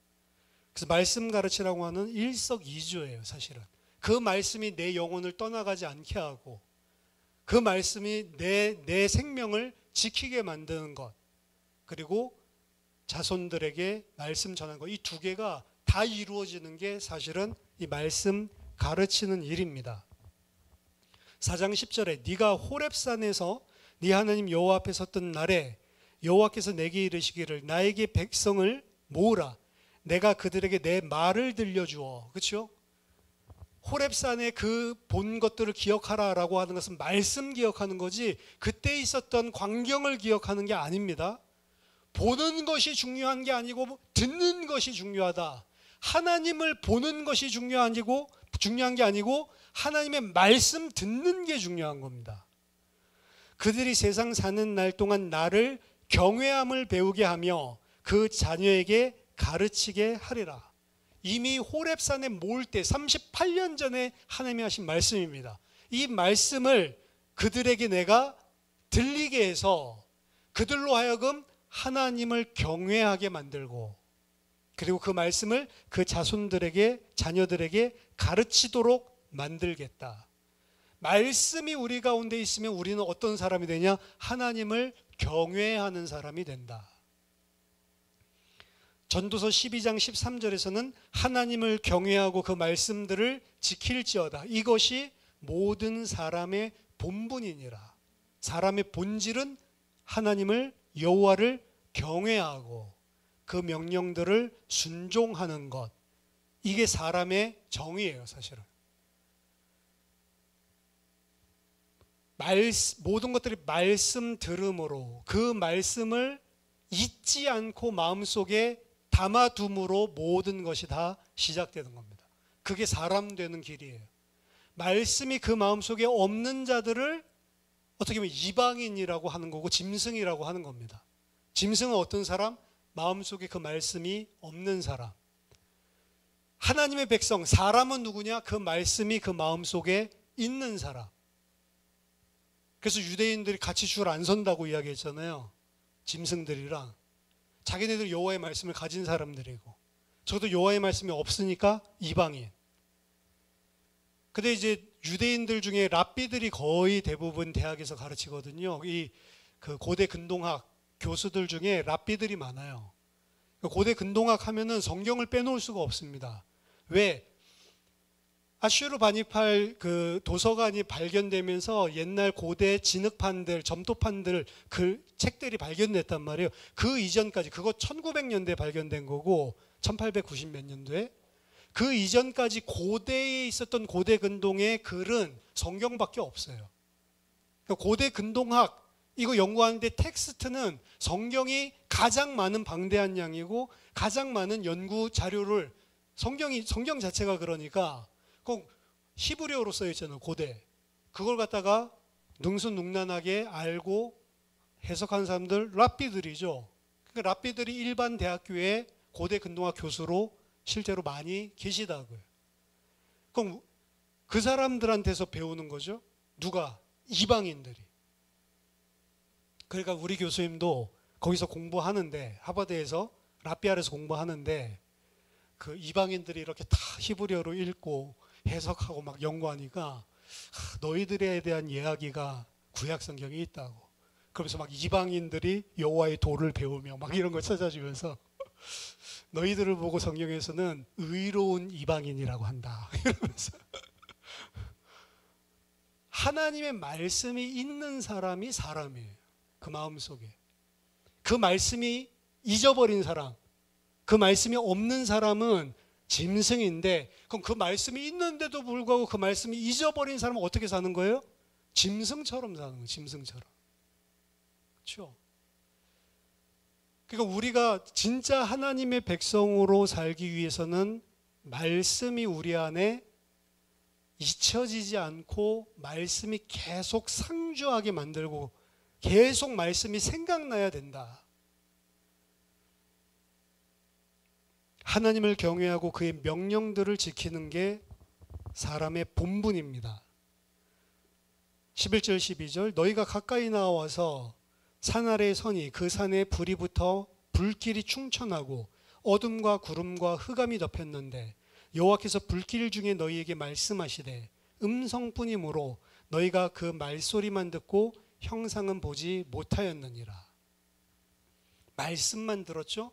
그래서 말씀 가르치라고 하는 일석이조예요. 사실은. 그 말씀이 내 영혼을 떠나가지 않게 하고 그 말씀이 내 생명을 지키게 만드는 것 그리고 자손들에게 말씀 전하는 것 이 두 개가 다 이루어지는 게 사실은 이 말씀 가르치는 일입니다. 4장 10절에 네가 호렙산에서 네 하나님 여호와 앞에 섰던 날에 여호와께서 내게 이르시기를 나에게 백성을 모으라 내가 그들에게 내 말을 들려주어. 그렇죠? 호렙산에 그 본 것들을 기억하라라고 하는 것은 말씀 기억하는 거지 그때 있었던 광경을 기억하는 게 아닙니다. 보는 것이 중요한 게 아니고 듣는 것이 중요하다. 하나님을 보는 것이 중요한 게 아니고 하나님의 말씀 듣는 게 중요한 겁니다. 그들이 세상 사는 날 동안 나를 경외함을 배우게 하며 그 자녀에게 가르치게 하리라. 이미 호렙산에 모을 때 38년 전에 하나님이 하신 말씀입니다. 이 말씀을 그들에게 내가 들리게 해서 그들로 하여금 하나님을 경외하게 만들고 그리고 그 말씀을 그 자손들에게 자녀들에게 가르치도록 만들겠다. 말씀이 우리 가운데 있으면 우리는 어떤 사람이 되냐? 하나님을 경외하는 사람이 된다. 전도서 12장 13절에서는 하나님을 경외하고 그 말씀들을 지킬지어다. 이것이 모든 사람의 본분이니라. 사람의 본질은 하나님을 여호와를 경외하고 그 명령들을 순종하는 것. 이게 사람의 정의예요, 사실은. 모든 것들이 말씀 들음으로 그 말씀을 잊지 않고 마음속에 담아둠으로 모든 것이 다 시작되는 겁니다. 그게 사람 되는 길이에요. 말씀이 그 마음속에 없는 자들을 어떻게 보면 이방인이라고 하는 거고 짐승이라고 하는 겁니다. 짐승은 어떤 사람? 마음속에 그 말씀이 없는 사람. 하나님의 백성, 사람은 누구냐? 그 말씀이 그 마음속에 있는 사람. 그래서 유대인들이 같이 줄 안 선다고 이야기했잖아요. 짐승들이랑. 자기네들 여호와의 말씀을 가진 사람들이고, 저도 여호와의 말씀이 없으니까 이방인. 근데 이제 유대인들 중에 랍비들이 거의 대부분 대학에서 가르치거든요. 그 고대 근동학 교수들 중에 랍비들이 많아요. 고대 근동학 하면은 성경을 빼놓을 수가 없습니다. 왜? 아슈르바니팔 그 도서관이 발견되면서 옛날 고대 진흙판들, 점토판들, 그 책들이 발견됐단 말이에요. 그 이전까지, 그거 1900년대에 발견된 거고 1890 몇 년도에, 그 이전까지 고대에 있었던 고대 근동의 글은 성경밖에 없어요. 그러니까 고대 근동학 이거 연구하는데 텍스트는 성경이 가장 많은 방대한 양이고 가장 많은 연구 자료를, 성경 자체가 그러니까 꼭 히브리어로 쓰여 있잖아요, 고대. 그걸 갖다가 능수능란하게 알고 해석한 사람들 랍비들이죠. 그러니까 랍비들이 일반 대학교에 고대 근동학 교수로 실제로 많이 계시다고요. 그럼 그 사람들한테서 배우는 거죠. 누가? 이방인들이. 그러니까 우리 교수님도 거기서 공부하는데, 하버드에서 랍비알에서 공부하는데, 그 이방인들이 이렇게 다 히브리어로 읽고 해석하고 막 연구하니까 너희들에 대한 이야기가 구약 성경에 있다고. 그러면서 막 이방인들이 여호와의 도를 배우며 막 이런 걸 찾아주면서 너희들을 보고 성경에서는 의로운 이방인이라고 한다 이러면서. 하나님의 말씀이 있는 사람이 사람이에요. 그 마음속에. 그 말씀이 잊어버린 사람, 그 말씀이 없는 사람은 짐승인데, 그럼 그 말씀이 있는데도 불구하고 그 말씀이 잊어버린 사람은 어떻게 사는 거예요? 짐승처럼 사는 거예요. 짐승처럼. 그렇죠? 그러니까 우리가 진짜 하나님의 백성으로 살기 위해서는 말씀이 우리 안에 잊혀지지 않고 말씀이 계속 상주하게 만들고 계속 말씀이 생각나야 된다. 하나님을 경외하고 그의 명령들을 지키는 게 사람의 본분입니다. 11절 12절 너희가 가까이 나와서 산 아래에 서니 그 산에 불이 붙어 불길이 충천하고 어둠과 구름과 흑암이 덮였는데 여호와께서 불길 중에 너희에게 말씀하시되 음성뿐이므로 너희가 그 말소리만 듣고 형상은 보지 못하였느니라. 말씀만 들었죠?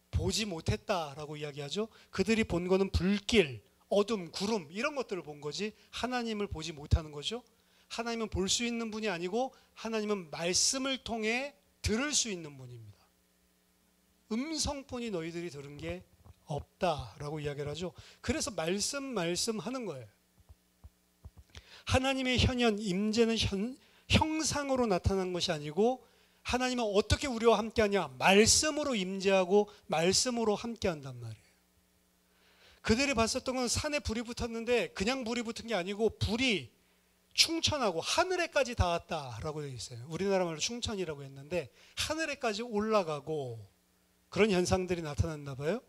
보지 못했다라고 이야기하죠. 그들이 본 거는 불길, 어둠, 구름 이런 것들을 본 거지 하나님을 보지 못하는 거죠. 하나님은 볼 수 있는 분이 아니고 하나님은 말씀을 통해 들을 수 있는 분입니다. 음성뿐이 너희들이 들은 게 없다라고 이야기를 하죠. 그래서 말씀하는 거예요. 하나님의 현현, 임재는 형상으로 나타난 것이 아니고 하나님은 어떻게 우리와 함께하냐? 말씀으로 임재하고 말씀으로 함께한단 말이에요. 그들이 봤었던 건 산에 불이 붙었는데 그냥 불이 붙은 게 아니고 불이 충천하고 하늘에까지 닿았다라고 되어 있어요. 우리나라 말로 충천이라고 했는데 하늘에까지 올라가고 그런 현상들이 나타났나 봐요.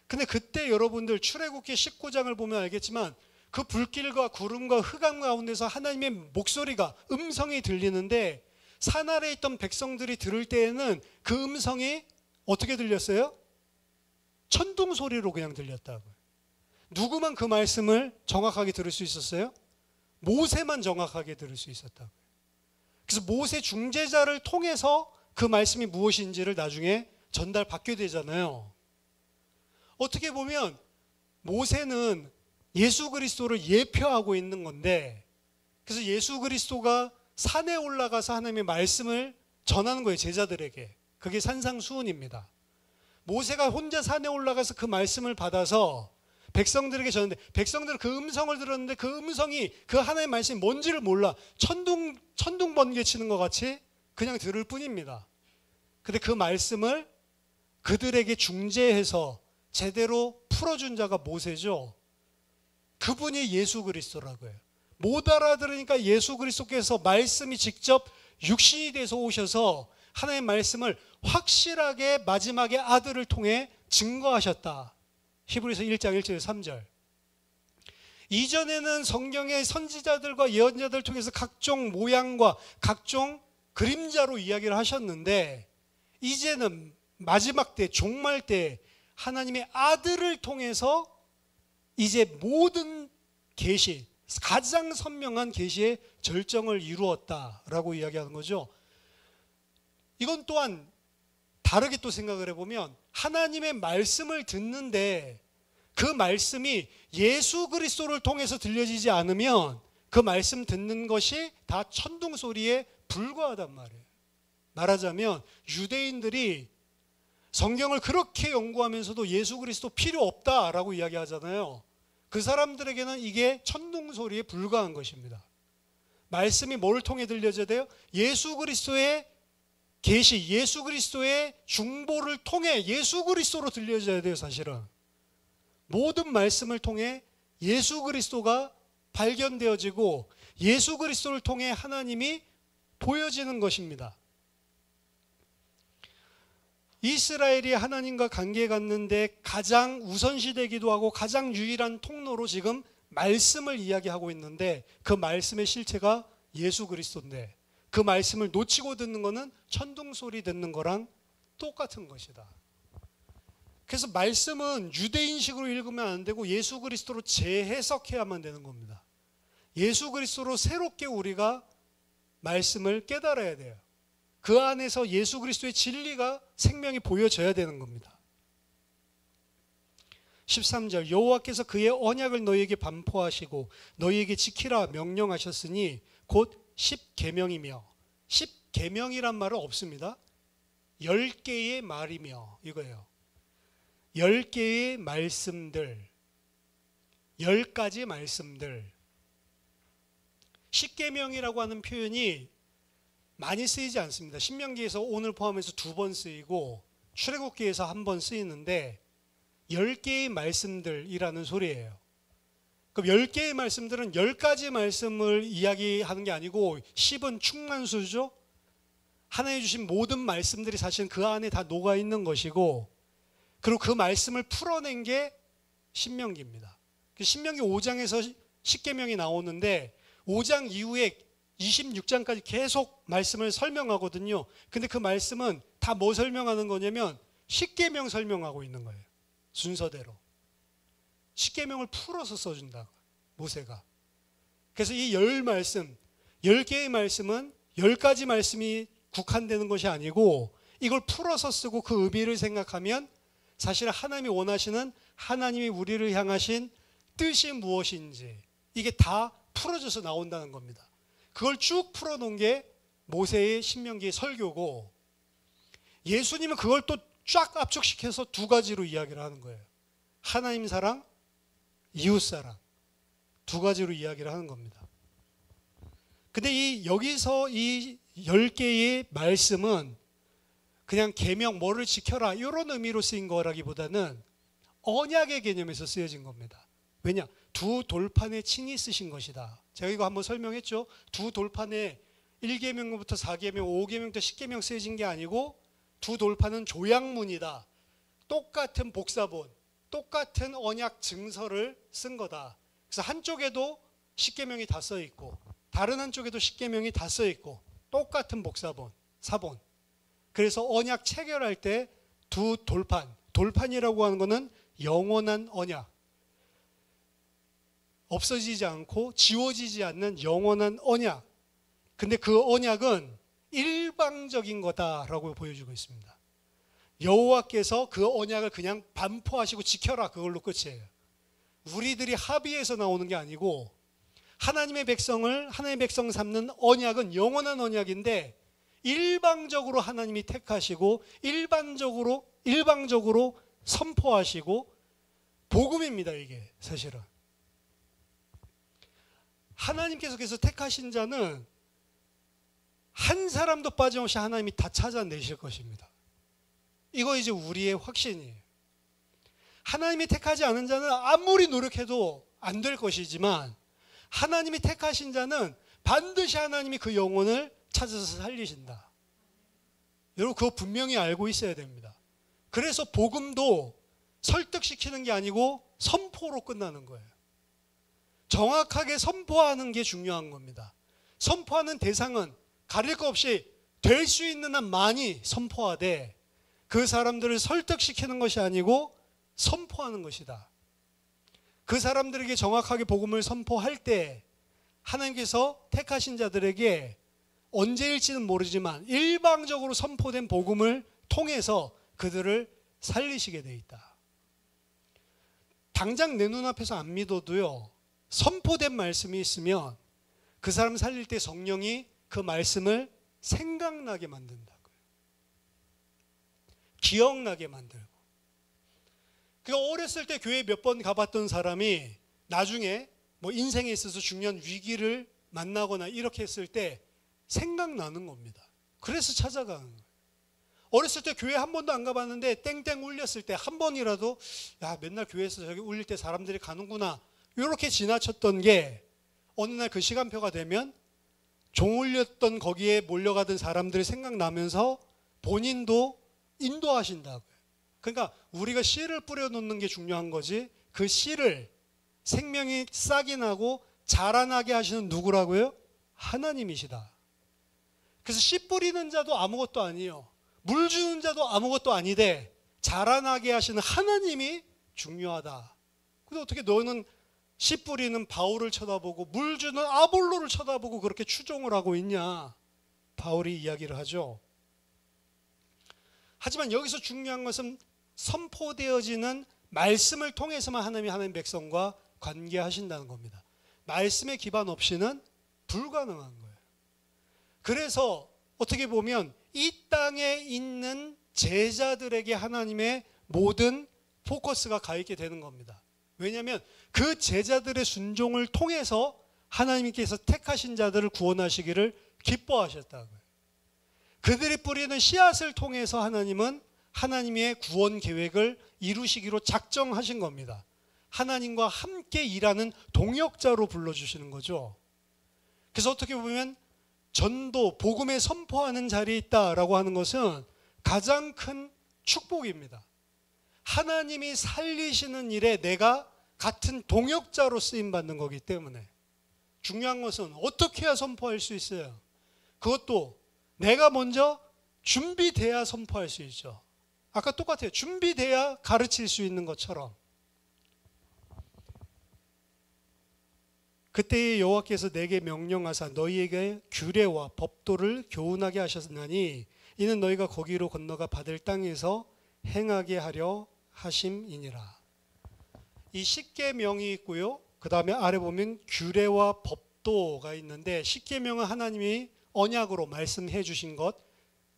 근데 그때 여러분들 출애굽기 19장을 보면 알겠지만 그 불길과 구름과 흑암 가운데서 하나님의 목소리가, 음성이 들리는데 산 아래에 있던 백성들이 들을 때에는 그 음성이 어떻게 들렸어요? 천둥 소리로 그냥 들렸다고요. 누구만 그 말씀을 정확하게 들을 수 있었어요? 모세만 정확하게 들을 수 있었다고요. 그래서 모세 중재자를 통해서 그 말씀이 무엇인지를 나중에 전달받게 되잖아요. 어떻게 보면 모세는 예수 그리스도를 예표하고 있는 건데, 그래서 예수 그리스도가 산에 올라가서 하나님의 말씀을 전하는 거예요, 제자들에게. 그게 산상수훈입니다. 모세가 혼자 산에 올라가서 그 말씀을 받아서 백성들에게 전했는데, 백성들은 그 음성을 들었는데 그 음성이 그 하나님의 말씀이 뭔지를 몰라. 천둥 번개 치는 것 같이 그냥 들을 뿐입니다. 근데 그 말씀을 그들에게 중재해서 제대로 풀어준 자가 모세죠. 그분이 예수 그리스도라고요. 못 알아들으니까 예수 그리스도께서 말씀이 직접 육신이 돼서 오셔서 하나님의 말씀을 확실하게 마지막에 아들을 통해 증거하셨다. 히브리서 1장 1절 3절. 이전에는 성경의 선지자들과 예언자들을 통해서 각종 모양과 각종 그림자로 이야기를 하셨는데, 이제는 마지막 때, 종말 때 하나님의 아들을 통해서 이제 모든 계시, 가장 선명한 계시의 절정을 이루었다라고 이야기하는 거죠. 이건 또한 다르게 또 생각을 해보면, 하나님의 말씀을 듣는데 그 말씀이 예수 그리스도를 통해서 들려지지 않으면 그 말씀 듣는 것이 다 천둥 소리에 불과하단 말이에요. 말하자면 유대인들이 성경을 그렇게 연구하면서도 예수 그리스도 필요 없다라고 이야기하잖아요. 그 사람들에게는 이게 천둥 소리에 불과한 것입니다. 말씀이 뭘 통해 들려져야 돼요? 예수 그리스도의 계시, 예수 그리스도의 중보를 통해 예수 그리스도로 들려져야 돼요. 사실은 모든 말씀을 통해 예수 그리스도가 발견되어지고 예수 그리스도를 통해 하나님이 보여지는 것입니다. 이스라엘이 하나님과 관계 갖는데 가장 우선시되기도 하고 가장 유일한 통로로 지금 말씀을 이야기하고 있는데, 그 말씀의 실체가 예수 그리스도인데 그 말씀을 놓치고 듣는 거는 천둥 소리 듣는 거랑 똑같은 것이다. 그래서 말씀은 유대인식으로 읽으면 안 되고 예수 그리스도로 재해석해야만 되는 겁니다. 예수 그리스도로 새롭게 우리가 말씀을 깨달아야 돼요. 그 안에서 예수 그리스도의 진리가 생명이 보여져야 되는 겁니다. 13절, 여호와께서 그의 언약을 너희에게 반포하시고 너희에게 지키라 명령하셨으니 곧 10계명이며, 10계명이란 말은 없습니다. 10개의 말이며 이거예요. 10개의 말씀들, 10가지 말씀들. 10계명이라고 하는 표현이 많이 쓰이지 않습니다. 신명기에서 오늘 포함해서 2번 쓰이고 출애굽기에서 1번 쓰이는데 10개의 말씀들이라는 소리예요. 그럼 10개의 말씀들은 10가지 말씀을 이야기하는 게 아니고 10은 충만수죠. 하나님 주신 모든 말씀들이 사실은 그 안에 다 녹아 있는 것이고, 그리고 그 말씀을 풀어낸 게 신명기입니다. 신명기 5장에서 10계명이 나오는데 5장 이후에 26장까지 계속 말씀을 설명하거든요. 근데 그 말씀은 다 뭐 설명하는 거냐면 10계명 설명하고 있는 거예요. 순서대로 10계명을 풀어서 써준다, 모세가. 그래서 이 10개의 말씀은 10가지 말씀이 국한되는 것이 아니고 이걸 풀어서 쓰고 그 의미를 생각하면 사실 하나님이 원하시는, 하나님이 우리를 향하신 뜻이 무엇인지 이게 다 풀어져서 나온다는 겁니다. 그걸 쭉 풀어놓은 게 모세의 신명기의 설교고, 예수님은 그걸 또 쫙 압축시켜서 2가지로 이야기를 하는 거예요. 하나님 사랑, 이웃 사랑, 2가지로 이야기를 하는 겁니다. 근데 여기서 이 10개의 말씀은 그냥 계명, 뭐를 지켜라 이런 의미로 쓰인 거라기보다는 언약의 개념에서 쓰여진 겁니다. 왜냐? 2 돌판에 친히 쓰신 것이다. 제가 이거 한번 설명했죠. 2 돌판에 1계명부터 4계명, 5계명부터 10계명 쓰여진 게 아니고 2 돌판은 조약문이다. 똑같은 복사본, 똑같은 언약 증서를 쓴 거다. 그래서 한쪽에도 10계명이 다 써 있고 다른 한쪽에도 10계명이 다 써 있고 똑같은 복사본, 사본. 그래서 언약 체결할 때 2 돌판, 돌판이라고 하는 거는 영원한 언약, 없어지지 않고 지워지지 않는 영원한 언약. 근데 그 언약은 일방적인 거다라고 보여주고 있습니다. 여호와께서 그 언약을 그냥 반포하시고 지켜라, 그걸로 끝이에요. 우리들이 합의해서 나오는 게 아니고 하나님의 백성 삼는 언약은 영원한 언약인데 일방적으로 하나님이 택하시고 일방적으로 선포하시고 복음입니다. 이게 사실은 하나님께서 그래서 택하신 자는 한 사람도 빠짐없이 하나님이 다 찾아내실 것입니다. 이거 이제 우리의 확신이에요. 하나님이 택하지 않은 자는 아무리 노력해도 안 될 것이지만 하나님이 택하신 자는 반드시 하나님이 그 영혼을 찾아서 살리신다. 여러분 그거 분명히 알고 있어야 됩니다. 그래서 복음도 설득시키는 게 아니고 선포로 끝나는 거예요. 정확하게 선포하는 게 중요한 겁니다. 선포하는 대상은 가릴 거 없이 될 수 있는 한 많이 선포하되 그 사람들을 설득시키는 것이 아니고 선포하는 것이다. 그 사람들에게 정확하게 복음을 선포할 때 하나님께서 택하신 자들에게 언제일지는 모르지만 일방적으로 선포된 복음을 통해서 그들을 살리시게 돼 있다. 당장 내 눈앞에서 안 믿어도요, 선포된 말씀이 있으면 그 사람 살릴 때 성령이 그 말씀을 생각나게 만든다고요. 기억나게 만들고. 그러니까 어렸을 때 교회 몇 번 가봤던 사람이 나중에 뭐 인생에 있어서 중요한 위기를 만나거나 이렇게 했을 때 생각나는 겁니다. 그래서 찾아가는 거예요. 어렸을 때 교회 한 번도 안 가봤는데 땡땡 울렸을 때 한 번이라도 야 맨날 교회에서 저기 울릴 때 사람들이 가는구나 이렇게 지나쳤던 게 어느 날 그 시간표가 되면 종 울렸던 거기에 몰려가던 사람들이 생각나면서 본인도 인도하신다고요. 그러니까 우리가 씨를 뿌려놓는 게 중요한 거지 그 씨를 생명이 싹이 나고 자라나게 하시는 누구라고요? 하나님이시다. 그래서 씨 뿌리는 자도 아무것도 아니에요. 물 주는 자도 아무것도 아니되 자라나게 하시는 하나님이 중요하다. 근데 어떻게 너는 씨 뿌리는 바울을 쳐다보고 물 주는 아볼로를 쳐다보고 그렇게 추종을 하고 있냐? 바울이 이야기를 하죠. 하지만 여기서 중요한 것은 선포되어지는 말씀을 통해서만 하나님 백성과 관계하신다는 겁니다. 말씀의 기반 없이는 불가능한 거예요. 그래서 어떻게 보면 이 땅에 있는 제자들에게 하나님의 모든 포커스가 가 있게 되는 겁니다. 왜냐하면 그 제자들의 순종을 통해서 하나님께서 택하신 자들을 구원하시기를 기뻐하셨다고요. 그들이 뿌리는 씨앗을 통해서 하나님은 하나님의 구원 계획을 이루시기로 작정하신 겁니다. 하나님과 함께 일하는 동역자로 불러주시는 거죠. 그래서 어떻게 보면 전도, 복음에 선포하는 자리에 있다라고 하는 것은 가장 큰 축복입니다. 하나님이 살리시는 일에 내가 같은 동역자로 쓰임받는 거기 때문에 중요한 것은 어떻게 해야 선포할 수 있어요? 그것도 내가 먼저 준비돼야 선포할 수 있죠. 아까 똑같아요. 준비돼야 가르칠 수 있는 것처럼. 그때의 여호와께서 내게 명령하사 너희에게 규례와 법도를 교훈하게 하셨나니 이는 너희가 거기로 건너가 받을 땅에서 행하게 하려 하심이니라. 이 십계명이 있고요. 그 다음에 아래 보면 규례와 법도가 있는데 십계명은 하나님이 언약으로 말씀해 주신 것,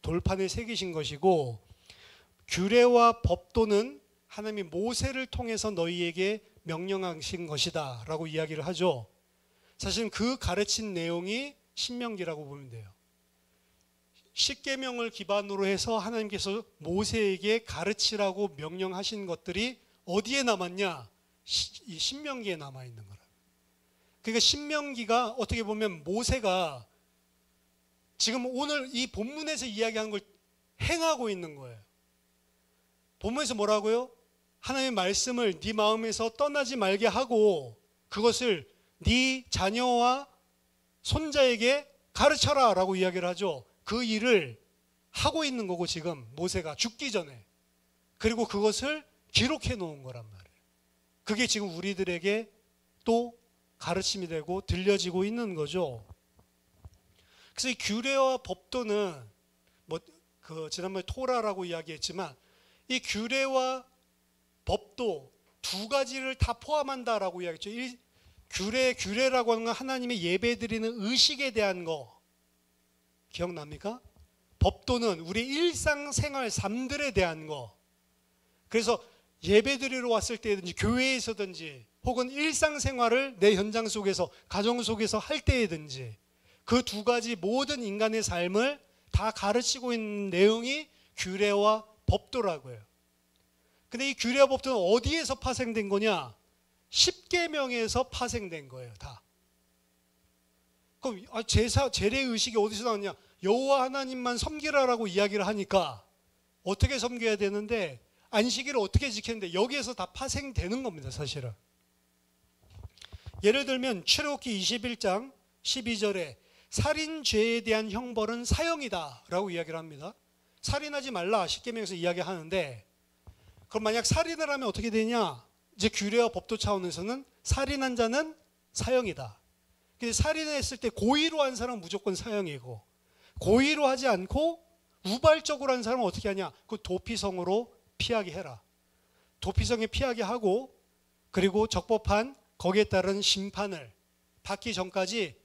돌판에 새기신 것이고 규례와 법도는 하나님이 모세를 통해서 너희에게 명령하신 것이다 라고 이야기를 하죠. 사실은 그 가르친 내용이 신명기라고 보면 돼요. 십계명을 기반으로 해서 하나님께서 모세에게 가르치라고 명령하신 것들이 어디에 남았냐? 이 신명기에 남아있는 거라. 그러니까 신명기가 어떻게 보면 모세가 지금 오늘 이 본문에서 이야기하는 걸 행하고 있는 거예요. 본문에서 뭐라고요? 하나님의 말씀을 네 마음에서 떠나지 말게 하고 그것을 네 자녀와 손자에게 가르쳐라 라고 이야기를 하죠. 그 일을 하고 있는 거고 지금 모세가 죽기 전에. 그리고 그것을 기록해 놓은 거란 말이에요. 그게 지금 우리들에게 또 가르침이 되고 들려지고 있는 거죠. 그래서 이 규례와 법도는 뭐 그 지난번에 토라라고 이야기했지만 이 규례와 법도 두 가지를 다 포함한다라고 이야기했죠. 규례라고 하는 건 하나님의 예배드리는 의식에 대한 거 기억납니까? 법도는 우리 일상생활 삶들에 대한 거. 그래서 예배드리러 왔을 때든지 교회에서든지 혹은 일상생활을 내 현장 속에서 가정 속에서 할 때에든지 그 두 가지 모든 인간의 삶을 다 가르치고 있는 내용이 규례와 법도라고요. 근데 이 규례와 법도는 어디에서 파생된 거냐? 십계명에서 파생된 거예요, 다. 그럼 제례 의식이 어디서 나왔냐? 여호와 하나님만 섬기라라고 이야기를 하니까 어떻게 섬겨야 되는데 안식일을 어떻게 지키는데 여기에서 다 파생되는 겁니다, 사실은. 예를 들면 출애굽기 21장 12절에 살인죄에 대한 형벌은 사형이다 라고 이야기를 합니다. 살인하지 말라 십계명에서 이야기하는데, 그럼 만약 살인을 하면 어떻게 되냐? 이제 규례와 법도 차원에서는 살인한 자는 사형이다. 근데 살인을 했을 때 고의로 한 사람은 무조건 사형이고, 고의로 하지 않고 우발적으로 한 사람은 어떻게 하냐? 그 도피성으로 피하게 해라. 도피성에 피하게 하고, 그리고 적법한 거기에 따른 심판을 받기 전까지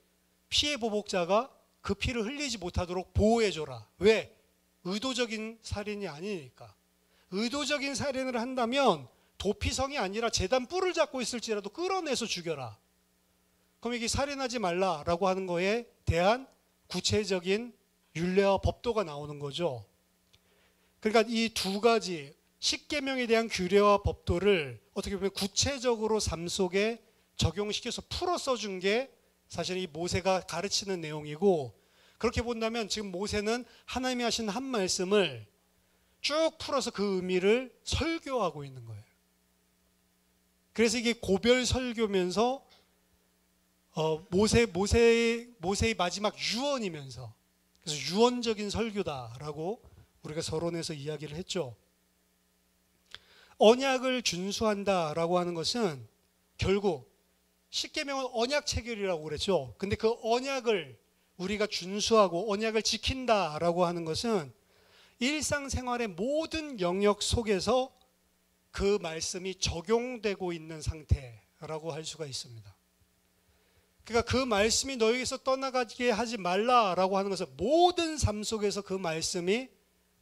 피해 보복자가 그 피를 흘리지 못하도록 보호해줘라. 왜? 의도적인 살인이 아니니까. 의도적인 살인을 한다면 도피성이 아니라 제단 뿔을 잡고 있을지라도 끌어내서 죽여라. 그럼 이게 살인하지 말라라고 하는 거에 대한 구체적인 율례와 법도가 나오는 거죠. 그러니까 이 두 가지 십계명에 대한 규례와 법도를 어떻게 보면 구체적으로 삶 속에 적용시켜서 풀어 써준 게 사실 이 모세가 가르치는 내용이고, 그렇게 본다면 지금 모세는 하나님이 하신 한 말씀을 쭉 풀어서 그 의미를 설교하고 있는 거예요. 그래서 이게 고별 설교면서 모세의 마지막 유언이면서, 그래서 유언적인 설교다라고 우리가 서론에서 이야기를 했죠. 언약을 준수한다라고 하는 것은 결국 십계명은 언약 체결이라고 그랬죠. 근데 그 언약을 우리가 준수하고 언약을 지킨다라고 하는 것은 일상생활의 모든 영역 속에서 그 말씀이 적용되고 있는 상태라고 할 수가 있습니다. 그러니까 그 말씀이 너에게서 떠나가게 하지 말라라고 하는 것은 모든 삶 속에서 그 말씀이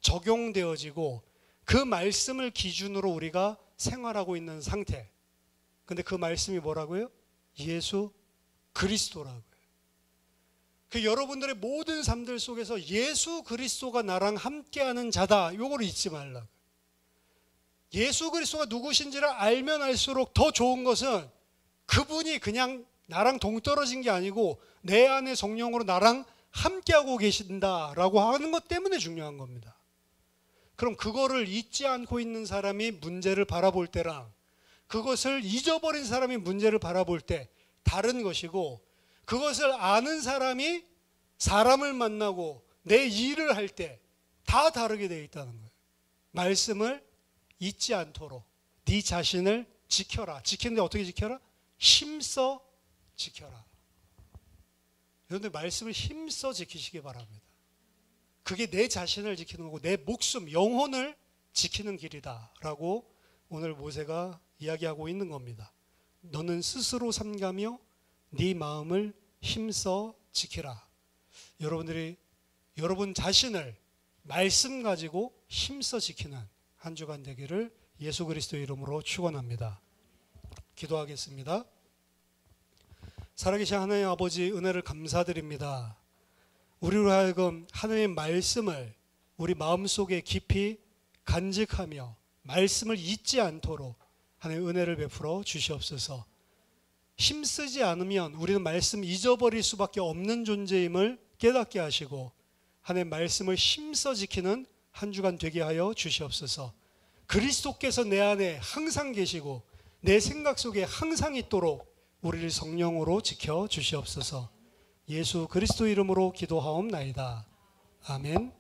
적용되어지고 그 말씀을 기준으로 우리가 생활하고 있는 상태. 근데 그 말씀이 뭐라고요? 예수 그리스도라고요. 그 여러분들의 모든 삶들 속에서 예수 그리스도가 나랑 함께하는 자다, 요거를 잊지 말라고요. 예수 그리스도가 누구신지를 알면 알수록 더 좋은 것은 그분이 그냥 나랑 동떨어진 게 아니고 내 안에 성령으로 나랑 함께하고 계신다라고 하는 것 때문에 중요한 겁니다. 그럼 그거를 잊지 않고 있는 사람이 문제를 바라볼 때랑 그것을 잊어버린 사람이 문제를 바라볼 때 다른 것이고, 그것을 아는 사람이 사람을 만나고 내 일을 할 때 다 다르게 되어 있다는 거예요. 말씀을 잊지 않도록 네 자신을 지켜라. 지키는데 어떻게 지켜라? 힘써 지켜라. 여러분들 말씀을 힘써 지키시기 바랍니다. 그게 내 자신을 지키는 거고 내 목숨, 영혼을 지키는 길이다 라고 오늘 모세가 이야기하고 있는 겁니다. 너는 스스로 삼가며 네 마음을 힘써 지키라. 여러분들이 여러분 자신을 말씀 가지고 힘써 지키는 한 주간 되기를 예수 그리스도의 이름으로 축원합니다. 기도하겠습니다. 살아계신 하나님 아버지, 은혜를 감사드립니다. 우리로 하여금 하나님의 말씀을 우리 마음속에 깊이 간직하며 말씀을 잊지 않도록 하나님의 은혜를 베풀어 주시옵소서. 힘쓰지 않으면 우리는 말씀 잊어버릴 수밖에 없는 존재임을 깨닫게 하시고 하나님의 말씀을 힘써 지키는 한 주간 되게 하여 주시옵소서. 그리스도께서 내 안에 항상 계시고 내 생각 속에 항상 있도록 우리를 성령으로 지켜 주시옵소서. 예수 그리스도 이름으로 기도하옵나이다. 아멘.